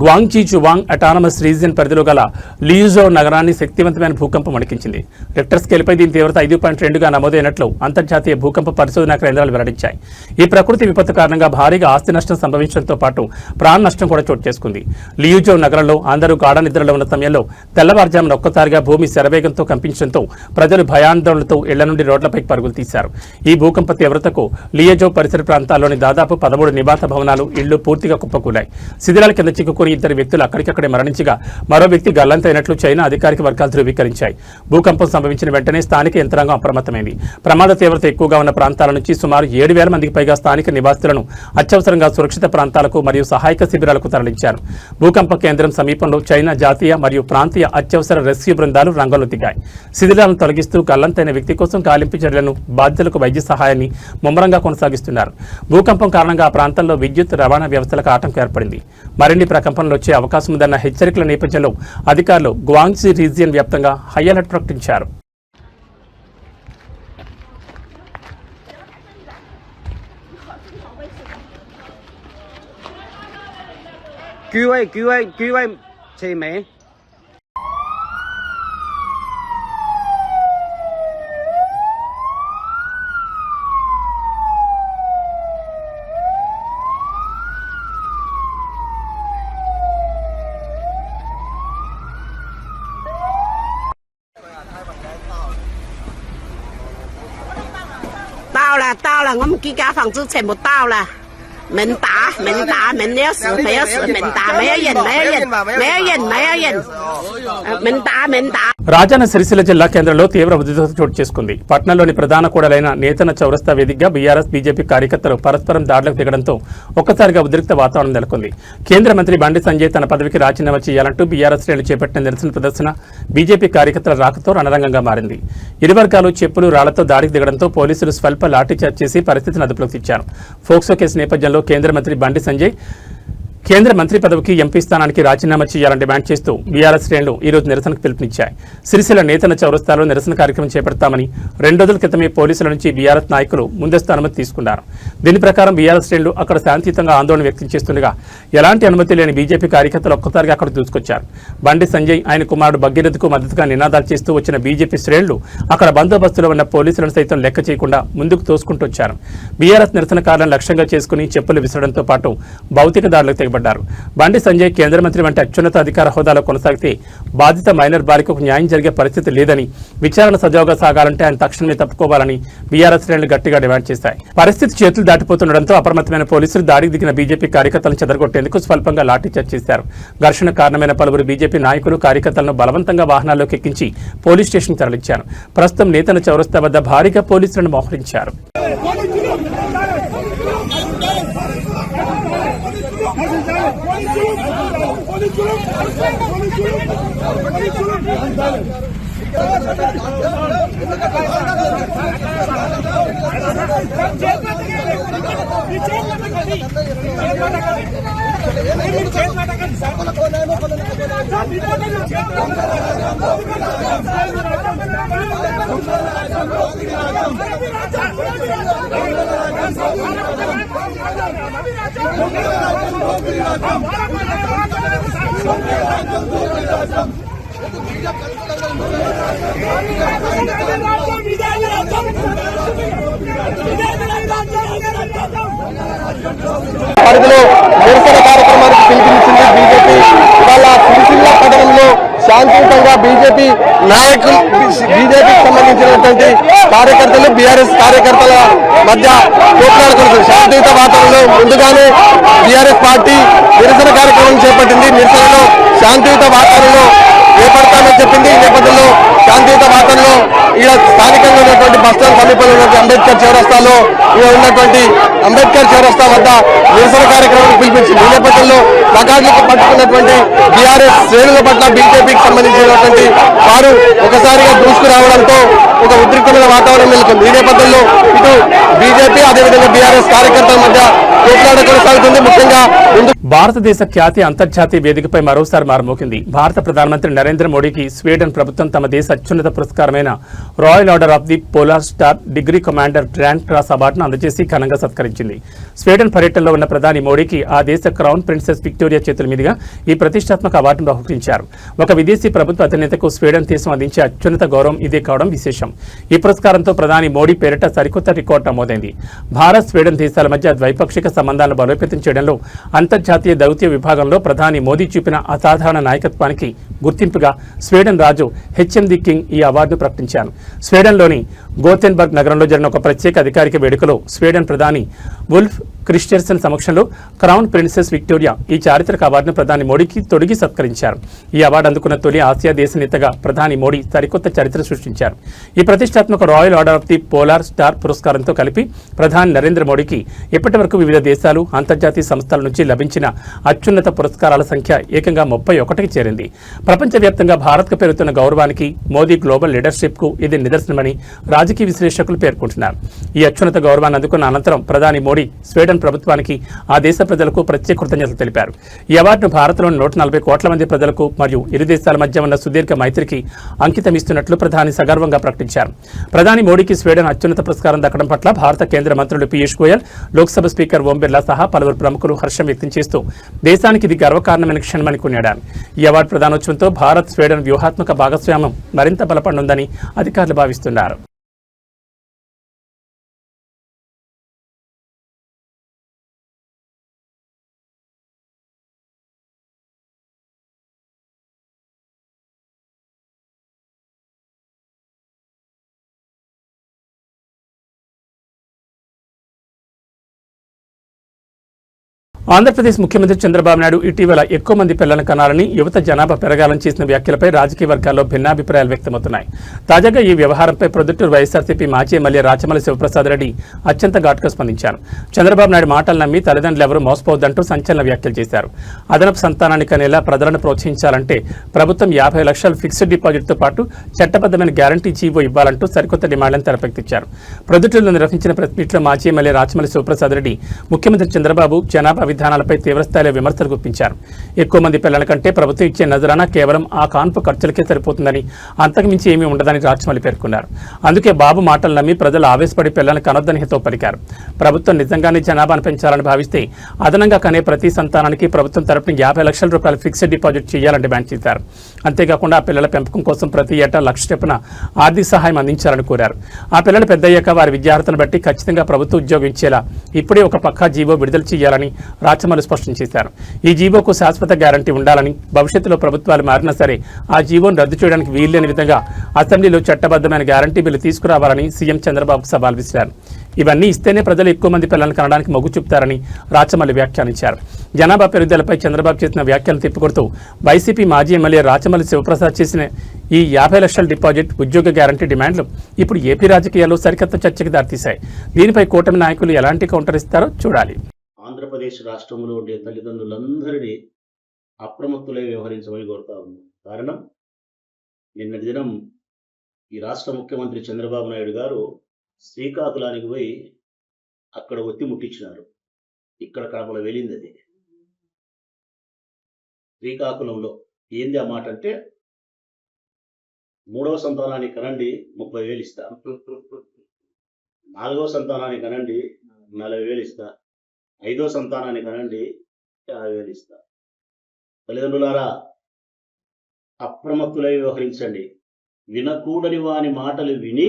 గ్వాంగ్జీ జువాంగ్ అటానమస్ రీజియన్ పరిధిలో గల లియుజో నగరాన్ని శక్తివంతమైన భూకంపం వణికించింది. రిక్టర్ స్కేల్పై దీని తీవ్రత 5.2గా నమోదైనట్లు అంతర్జాతీయ భూకంప పరిశోధనా కేంద్రాలు వెల్లడించాయి. ఈ ప్రకృతి విపత్తు కారణంగా భారీగా ఆస్తి నష్టం సంభవించడంతో పాటు ప్రాణ నష్టం కూడా చోటు చేసుకుంది. లియుజో నగరంలో అందరూ గాఢ నిద్రలో ఉన్న సమయంలో తెల్లవారుజామున ఒక్కసారిగా భూమి శరవేగంతో కంపించడంతో ప్రజలు భయాందోళనతో ఇళ్ల నుండి రోడ్లపైకి పరుగులు తీశారు. ఈ భూకంప తీవ్రతకు లియజో పరిసర ప్రాంతాల్లోని దాదాపు 13 నివాస భవనాలు, ఇళ్లు పూర్తిగా కుప్పకూలాయి. శిథిలాల కింద చిక్కుకుని 2 వ్యక్తులు అక్కడికక్కడే మరణించగా మరో వ్యక్తి గల్లంతైనట్లు చైనా అధికారిక వర్గాలు ధృవీకరించాయి. భూకంపం సంభవించిన వెంటనే స్థానిక యంత్రాంగం అప్రమత్తమైంది. ప్రమాద తీవ్రత ఎక్కువగా ఉన్న ప్రాంతాల నుంచి సుమారు 7,000 మందికి పైగా స్థానిక నివాసులను అత్యవసరంగా సురక్షిత ప్రాంతాలకు మరియు సహాయక శిబిరాలకు తరలించారు. భూకంప కేంద్రం సమీపంలో చైనా జాతీయ మరియు ప్రాంతీయ అత్యవసర రెస్క్యూ బృందాలు రంగంలో దిగాయి. శిథిలాలను తొలగిస్తూ గల్లంతైన వ్యక్తి కోసం గాలింపు చర్యలను, బాధితులకు వైద్య సహాయాన్ని ముమ్మరంగా కొనసాగిస్తున్నారు. భూకంపం కారణంగా ఆ ప్రాంతంలో విద్యుత్ రవాణా వ్యవస్థలకు ఆటంకం ఏర్పడింది. మరిన్ని ప్రకంపనలు వచ్చే అవకాశం ఉందన్న హెచ్చరికల నేపథ్యంలో అధికారులు గ్వాంగ్జీ రీజియన్ వ్యాప్తంగా హై అలర్ట్ ప్రకటించారు.到了，我们几家房子全部到了，门打，门没有死，没有死，门打，没有人，门打。రాజన్న సిరిసిల్ల జిల్లా కేంద్రంలో తీవ్ర ఉద్రిక్తత చోటు చేసుకుంది. పట్నంలోని ప్రధాన కూడలైన నేతన చౌరస్తా వేదికగా బీఆర్ఎస్, బీజేపీ కార్యకర్తలు పరస్పరం దాడులకు దిగడంతో ఒక్కసారిగా ఉద్రిక్త వాతావరణం నెలకొంది. కేంద్ర మంత్రి బండి సంజయ్ తన పదవికి రాజీనామా చేయాలంటూ బీఆర్ఎస్ శ్రేణులు చేపట్టిన నిరసన ప్రదర్శన బీజేపీ కార్యకర్తల రాకతో రణరంగంగా మారింది. ఇరు వర్గాలు చెప్పులు, రాళ్లతో దాడికి దిగడంతో పోలీసులు స్వల్ప లాఠీచార్జ్ చేసి పరిస్థితిని అదుపులోకి తెచ్చారు. ఫోక్సో కేసు నేపథ్యంలో కేంద్ర మంత్రి బండి సంజయ్ కేంద్ర మంత్రి పదవికి ఎంపీ స్థానానికి రాజీనామా చేయాలని డిమాండ్ చేస్తూ బీఆర్ఎస్ శ్రేణులు ఈ రోజు నిరసనకు పిలుపునిచ్చాయి. సిరిసిల్ల నేతన చౌరస్తాలో నిరసన కార్యక్రమం చేపడతామని 2 రోజుల క్రితమే పోలీసుల నుంచి బీఆర్ఎస్ నాయకులు ముందస్తు అనుమతి తీసుకున్నారు. దీని ప్రకారం బీఆర్ఎస్ శ్రేణులు అక్కడ శాంతియుతంగా ఆందోళన వ్యక్తం చేస్తుండగా ఎలాంటి అనుమతి లేని బీజేపీ కార్యకర్తలు ఒక్కసారిగా అక్కడ దూసుకొచ్చారు. బండి సంజయ్, ఆయన కుమారుడు భగీరథకు మద్దతుగా నినాదాలు చేస్తూ వచ్చిన బీజేపీ శ్రేణులు అక్కడ బందోబస్తులో ఉన్న పోలీసులను సైతం లెక్క చేయకుండా ముందుకు తోసుకుంటూ వచ్చారు. బీఆర్ఎస్ నిరసనకారులను లక్ష్యంగా చేసుకుని చెప్పులు విసరడంతో పాటు భౌతిక దాడులకు తెగబడ్డారు. బండి సంజయ్ కేంద్ర మంత్రి వంటి అత్యున్నత అధికార హోదాలో కొనసాగితే బాధిత మైనర్ బాలికకు న్యాయం జరిగే పరిస్థితి లేదని, విచారణ సజావుగా సాగాలంటే ఆయన తక్షణమే తప్పుకోవాలని బీఆర్ఎస్ శ్రేణులు గట్టిగా డిమాండ్ చేశాయి. పరిస్థితి చేతులు దాటిపోతుండటంతో అప్రమత్తమైన పోలీసులు దాడికి దిగిన బీజేపీ కార్యకర్తలను చెదరగొట్టేందుకు స్వల్పంగా లాఠీచార్జ్ చేశారు. ఘర్షణ కారణమైన పలువురు బీజేపీ నాయకులు, కార్యకర్తలను బలవంతంగా వాహనాల్లోకి ఎక్కించి పోలీస్ స్టేషన్కి తరలించారు. ప్రస్తుతం నేతన చౌరస్తా వద్ద భారీగా పోలీసులను మోహరించారు. పరిధిలో నిరసన కార్యక్రమానికి పిలుపునిచ్చింది బీజేపీ. ఇవాళ సిరిసిల్ల పట్టణంలో శాంతియుతంగా బీజేపీ నాయకులు, బీజేపీకి సంబంధించినటువంటి కార్యకర్తలు, బీఆర్ఎస్ కార్యకర్తల మధ్య పోట్లాడుకుంటున్నారు. శాంతియుత వాతావరణంలో ముందుగానే బీఆర్ఎస్ పార్టీ నిరసన కార్యక్రమం చేపట్టింది. నిరసనలో శాంతియుత వాతావరణంలో చేపడతామని చెప్పింది. ఈ నేపథ్యంలో శాంతియుత వాతావరణంలో ఇక్కడ స్థానికంగా ఉన్నటువంటి బస్టాండ్ సమీపంలో ఉన్నటువంటి అంబేద్కర్ చౌరస్తాలో ఉన్నటువంటి అంబేద్కర్ చౌరస్తా వద్ద నిరసన కార్యక్రమానికి పిలిపించింది. ఈ నేపథ్యంలో ప్లకార్డులకు పట్టుకున్నటువంటి బీఆర్ఎస్ శ్రేణుల పట్ల బీజేపీకి సంబంధించినటువంటి వారు ఒకసారిగా దూసుకురావడంతో ఒక ఉద్రిక్తమైన వాతావరణం నెలకొంది. ఈ నేపథ్యంలో ఇటు బీజేపీ అదేవిధంగా బీఆర్ఎస్ కార్యకర్తల మధ్య పోట్లాట కొనసాగుతుంది. ముఖ్యంగా భారతదేశ ఖ్యాతి అంతర్జాతీయ వేదికపై మరోసారి మారుమోగింది. భారత ప్రధానమంత్రి నరేంద్ర మోడీకి స్వీడన్ ప్రభుత్వం తమ దేశ అత్యున్నత పురస్కారమైన Royal Order of the Polar Star degree commander grand cross అవార్డును అందజేసి ఘనంగా సత్కరించింది. స్వీడన్ పర్యటనలో ఉన్న ప్రధాని మోడీకి ఆ దేశ క్రౌన్ ప్రిన్సెస్ విక్టోరియా చేతుల మీదుగా ఈ ప్రతిష్టాత్మక అవార్డును బహుకరించారు. ఒక విదేశీ ప్రభుత్వ అధినేతకు స్వీడన్ దేశం అందించే అత్యున్నత గౌరవం ఇదే కావడం విశేషం. ఈ పురస్కారంతో ప్రధాని మోడీ పేరిట సరికొత్త రికార్డు నమోదైంది. భారత్ స్వీడన్ దేశాల మధ్య ద్వైపాక్షిక సంబంధాలను బలోపేతం చేయడంలో అంతర్జాతీయ దౌత్య విభాగంలో ప్రధాని మోదీ చూపిన అసాధారణ నాయకత్వానికి గుర్తింపుగా Sweden Raju HM the king ఈ అవార్డును ప్రకటించారు. స్వీడన్లోని గోథెన్బర్గ్ నగరంలో జరిగిన ఒక ప్రత్యేక అధికారిక వేడుకలో స్వీడన్ ప్రధాని వుల్ఫ్ క్రిస్టియర్సన్ సమక్షంలో క్రౌన్ ప్రిన్సెస్ విక్టోరియా ఈ చారిత్రక అవార్డును ప్రధాని మోడీకి తొడిగి సత్కరించారు. ఈ అవార్డు అందుకున్న తొలి ఆసియా దేశ నేతగా ప్రధాని మోడీ సరికొత్త చరిత్ర సృష్టించారు. ఈ ప్రతిష్టాత్మక Royal Order of the Polar Star పురస్కారంతో కలిపి ప్రధాని నరేంద్ర మోడీకి ఇప్పటి వరకు వివిధ దేశాలు అంతర్జాతీయ సంస్థల నుంచి లభించిన అత్యున్నత పురస్కారాల సంఖ్య ఏకంగా 31కి చేరింది. ప్రపంచవ్యాప్తంగా భారత్కు పెరుగుతున్న గౌరవానికి మోదీ గ్లోబల్ లీడర్షిప్ కు ఇది నిదర్శనమని రాజకీయ విశ్లేషకులు పేర్కొంటున్నారు. ఈ అత్యున్నత గౌరవాన్ని అందుకున్న అనంతరం ప్రధాని మోడీ స్వీడన్ ప్రభుత్వానికి ఆ దేశ ప్రజలకు ప్రత్యేక కృతజ్ఞతలు తెలిపారు. ఈ అవార్డును భారత్లోని 140 కోట్ల మంది ప్రజలకు మరియు ఇరు దేశాల మధ్య ఉన్న సుదీర్ఘ మైత్రికి అంకితమిస్తున్నట్లు ప్రధాని సగర్వంగా ప్రకటించారు. ప్రధాని మోడీకి స్వీడన్ అత్యున్నత పురస్కారం దక్కడం పట్ల భారత కేంద్ర మంత్రులు పీయూష్ గోయల్, లోక్సభ స్పీకర్ ఓం బిర్లా సహా పలువురు ప్రముఖులు హర్షం వ్యక్తం చేస్తూ దేశానికి ఇది గర్వకారణమైన క్షణమని కొనియాడారు. ఈ అవార్డు ప్రదానోత్సవంతో భారత్ స్వీడన్ వ్యూహాత్మక భాగస్వామ్యం మరింత బలపడనుందని అధికారులు భావిస్తున్నారు. ఆంధ్రప్రదేశ్ ముఖ్యమంత్రి చంద్రబాబు నాయుడు ఇటీవల ఎక్కువ మంది పిల్లలను కనాలని యువత జనాభా పెరగాలని చేసిన వ్యాఖ్యలపై రాజకీయ వర్గాల్లో భిన్నాభిప్రాయాలు వ్యక్తమవుతున్నాయి. తాజాగా ఈ వ్యవహారంపై ప్రొద్దుటూరు వైఎస్ఆర్సీపీ మాజీ ఎమ్మెల్యే రాచమల్లి శివప్రసాద్ రెడ్డి అత్యంత ఘాటుగా స్పందించారు. చంద్రబాబు నాయుడు మాటలు నమ్మి తల్లిదండ్రులు ఎవరూ మోసపోవద్దంటూ సంచలన వ్యాఖ్యలు చేశారు. అదనపు సంతానాన్ని కనేలా ప్రజలను ప్రోత్సహించాలంటే ప్రభుత్వం 50 లక్షల ఫిక్స్డ్ డిపాజిట్తో పాటు చట్టబద్దమైన గ్యారంటీ జీవో ఇవ్వాలంటూ సరికొత్త డిమాండ్లను తెరకెక్కించారు. ప్రొద్దుటూరులో నిర్వహించిన ప్రెస్ మీట్లో మాజీ ఎమ్మెల్యే రాచమల్లి శివప్రసాద్ రెడ్డి ముఖ్యమంత్రి చంద్రబాబు జనాభా విధానాలపై తీవ్రస్థాయిలో విమర్శలు గుప్పించారు. ఎక్కువ మంది పిల్లల కంటే ప్రభుత్వం ఇచ్చే నజరానా కేవలం ఆ కాన్పు ఖర్చులకే సరిపోతుందని, అంతకుమించి ఏమీ ఉండదని రాచమల్లి పేర్కొన్నారు. అందుకే బాబు మాటలు నమ్మి ప్రజలు ఆవేశపడి పిల్లలను కనొద్దని హితవు పలికారు. ప్రభుత్వం నిజంగానే జనాభాను పెంచాలని భావిస్తే అదనంగా కనే ప్రతి సంతానానికి ప్రభుత్వం తరపున 50 లక్షల రూపాయలు ఫిక్స్డ్ డిపాజిట్ చేయాలని డిమాండ్ చేశారు. అంతేకాకుండా ఆ పిల్లల పెంపకం కోసం ప్రతి ఏటా 1 లక్ష చొప్పున ఆర్థిక సహాయం అందించాలని కోరారు. ఆ పిల్లలు పెద్దయ్యాక వారి విద్యార్హతను బట్టి ఖచ్చితంగా ప్రభుత్వ ఉద్యోగం ఇచ్చేలా ఇప్పుడే ఒక పక్కా జీవో విడుదల చేయాలని రాచమల్లి స్పష్టం చేశారు. ఈ జీవోకు శాశ్వత గ్యారంటీ ఉండాలని, భవిష్యత్తులో ప్రభుత్వాలు మారినా సరే ఆ జీవోను రద్దు చేయడానికి వీల్లేని విధంగా అసెంబ్లీలో చట్టబద్దమైన గ్యారంటీ బిల్లు తీసుకురావాలని సీఎం చంద్రబాబుకు సవాల్ విసిరారు. ఇవన్నీ ఇస్తేనే ప్రజలు ఎక్కువ మంది పిల్లలను కనడానికి మొగ్గు చూపుతారని రాచమల్లి వ్యాఖ్యానించారు. జనాభా పెరుగుదలపై చంద్రబాబు చేసిన వ్యాఖ్యలను తిప్పికొడుతూ వైసీపీ మాజీ ఎమ్మెల్యే రాచమల్లి శివప్రసాద్ చేసిన ఈ 50 లక్షల డిపాజిట్, ఉద్యోగ గ్యారంటీ డిమాండ్లు ఇప్పుడు ఏపీ రాజకీయాల్లో సరికొత్త చర్చకు దారితీశాయి. దీనిపై కూటమి నాయకులు ఎలాంటి కౌంటర్ ఇస్తారో చూడాలి. ఆంధ్రప్రదేశ్ రాష్ట్రంలో ఉండే తల్లిదండ్రులందరినీ అప్రమత్తులై వ్యవహరించమని కోరుతా ఉంది. కారణం, నిన్నటి దినం ఈ రాష్ట్ర ముఖ్యమంత్రి చంద్రబాబు నాయుడు గారు శ్రీకాకుళానికి పోయి అక్కడ ఒత్తి ముట్టించినారు. ఇక్కడ కడపలో వెళ్ళింది అది. శ్రీకాకుళంలో ఏంది ఆ మాట అంటే, 3వ సంతానానికి కనండి 30,000 ఇస్తా, 4వ సంతానానికి కనండి 40,000 ఇస్తా, 5వ సంతానానికి కనండి 50,000 ఇస్తా. తల్లిదండ్రులారా, అప్రమత్తులై వ్యవహరించండి. వినకూడని వాని మాటలు విని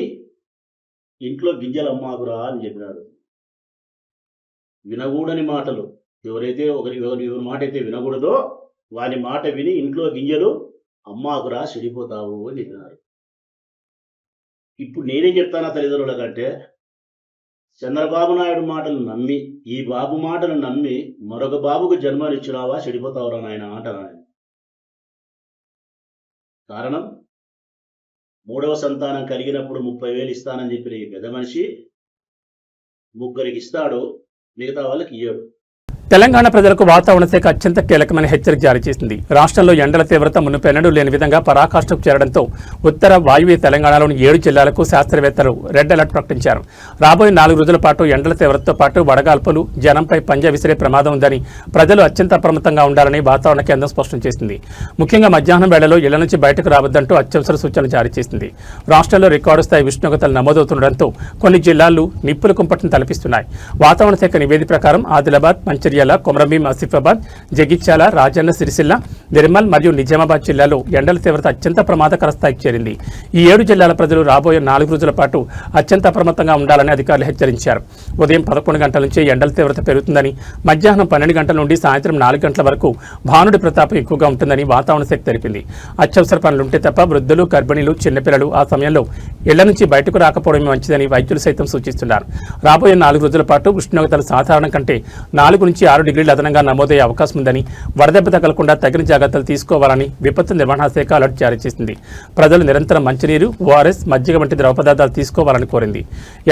ఇంట్లో గింజలు అమ్మాకురా అని చెప్పినారు. వినకూడని మాటలు, ఎవరైతే ఎవరి మాట అయితే వినకూడదో వాని మాట విని ఇంట్లో గింజలు అమ్మాకురా, చెడిపోతావు అని చెప్పినారు. ఇప్పుడు నేనేం చెప్తానా తల్లిదండ్రుల కంటే, చంద్రబాబు నాయుడు మాటలు నమ్మి, ఈ బాబు మాటలు నమ్మి మరొక బాబుకు జన్మనిచ్చినావా, చెడిపోతావురా నాయన అంటాను. కారణం, 3వ సంతానం కలిగినప్పుడు 30,000 ఇస్తానని చెప్పిన ఈ పెద్ద మనిషి 3కి ఇస్తాడు, మిగతా వాళ్ళకి ఇయ్యడు. తెలంగాణ ప్రజలకు వాతావరణ శాఖ అత్యంత కీలకమైన హెచ్చరిక జారీ చేసింది. రాష్ట్రంలో ఎండల తీవ్రత మునుపెన్నడూ లేని విధంగా పరాకాష్ఠకు చేరడంతో ఉత్తర వాయువ్య తెలంగాణలోని 7 జిల్లాలకు శాస్త్రవేత్తలు రెడ్ అలర్ట్ ప్రకటించారు. రాబోయే 4 రోజుల పాటు ఎండల తీవ్రతతో పాటు వడగాల్పులు, జనంపై పంజా విసిరే ప్రమాదం ఉందని ప్రజలు అత్యంత అప్రమత్తంగా ఉండాలని వాతావరణ కేంద్రం స్పష్టం చేసింది. ముఖ్యంగా మధ్యాహ్నం వేళలో ఇళ్ల నుంచి బయటకు రావద్దంటూ అత్యవసర సూచనలు జారీ చేసింది. రాష్ట్రంలో రికార్డు స్థాయి ఉష్ణోగ్రతలు నమోదవుతుండటంతో కొన్ని జిల్లాలు నిప్పుల కుంపటిని తలపిస్తున్నాయి. వాతావరణ శాఖ నివేదిక ప్రకారం ఆదిలాబాద్, మంచిర్యాల, కొమరంభీం, ఆసిఫాబాద్, జగిత్యాల, రాజన్న సిరిసిల్ల, నిర్మల్ మరియు నిజామాబాద్ జిల్లాలో ఎండల తీవ్రత అత్యంత ప్రమాదకర స్థాయికి చేరింది. ఈ 7 జిల్లాల ప్రజలు రాబోయే 4 రోజుల పాటు అత్యంత అప్రమత్తంగా ఉండాలని అధికారులు హెచ్చరించారు. ఉదయం 11 గంటల నుంచి ఎండల తీవ్రత పెరుగుతుందని, మధ్యాహ్నం 12 గంటల నుండి సాయంత్రం 4 గంటల వరకు భానుడి ప్రతాపం ఎక్కువగా ఉంటుందని వాతావరణ శాఖ తెలిపింది. అత్యవసర పనులుంటే తప్ప వృద్ధులు, గర్భిణీలు, చిన్నపిల్లలు ఆ సమయంలో ఇళ్ల నుంచి బయటకు రాకపోవడమే మంచిదని వైద్యులు సైతం సూచిస్తున్నారు. రాబోయే 4 రోజుల పాటు ఉష్ణోగ్రతలు సాధారణం కంటే 4 నుంచి 6 డిగ్రీల అదనంగా నమోదయ్యే అవకాశం ఉందని, వడదెబ్బ తగలకుండా తగిన జాగ్రత్తలు తీసుకోవాలని విపత్తు నిర్వహణ శాఖ అలర్ట్ జారీ చేసింది. ప్రజలు నిరంతరం మంచినీరు, ఓఆర్ఎస్, మజ్జిగ వంటి ద్రవ పదార్థాలు తీసుకోవాలని కోరింది.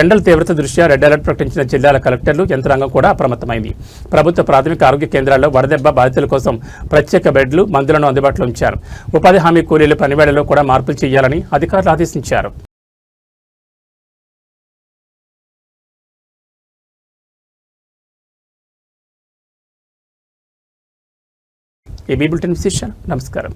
ఎండల తీవ్రత దృష్ట్యా రెడ్ అలర్ట్ ప్రకటించిన జిల్లాల కలెక్టర్లు, యంత్రాంగం కూడా అప్రమత్తమైంది. ప్రభుత్వ ప్రాథమిక ఆరోగ్య కేంద్రాల్లో వడదెబ్బ బాధితుల కోసం ప్రత్యేక బెడ్లు, మందులను అందుబాటులో ఉంచారు. ఉపాధి హామీ కూలీల పనివేళలో కూడా మార్పులు చేయాలని అధికారులు ఆదేశించారు. ఏబీ బులెటిన్ విశేషాలు. నమస్కారం.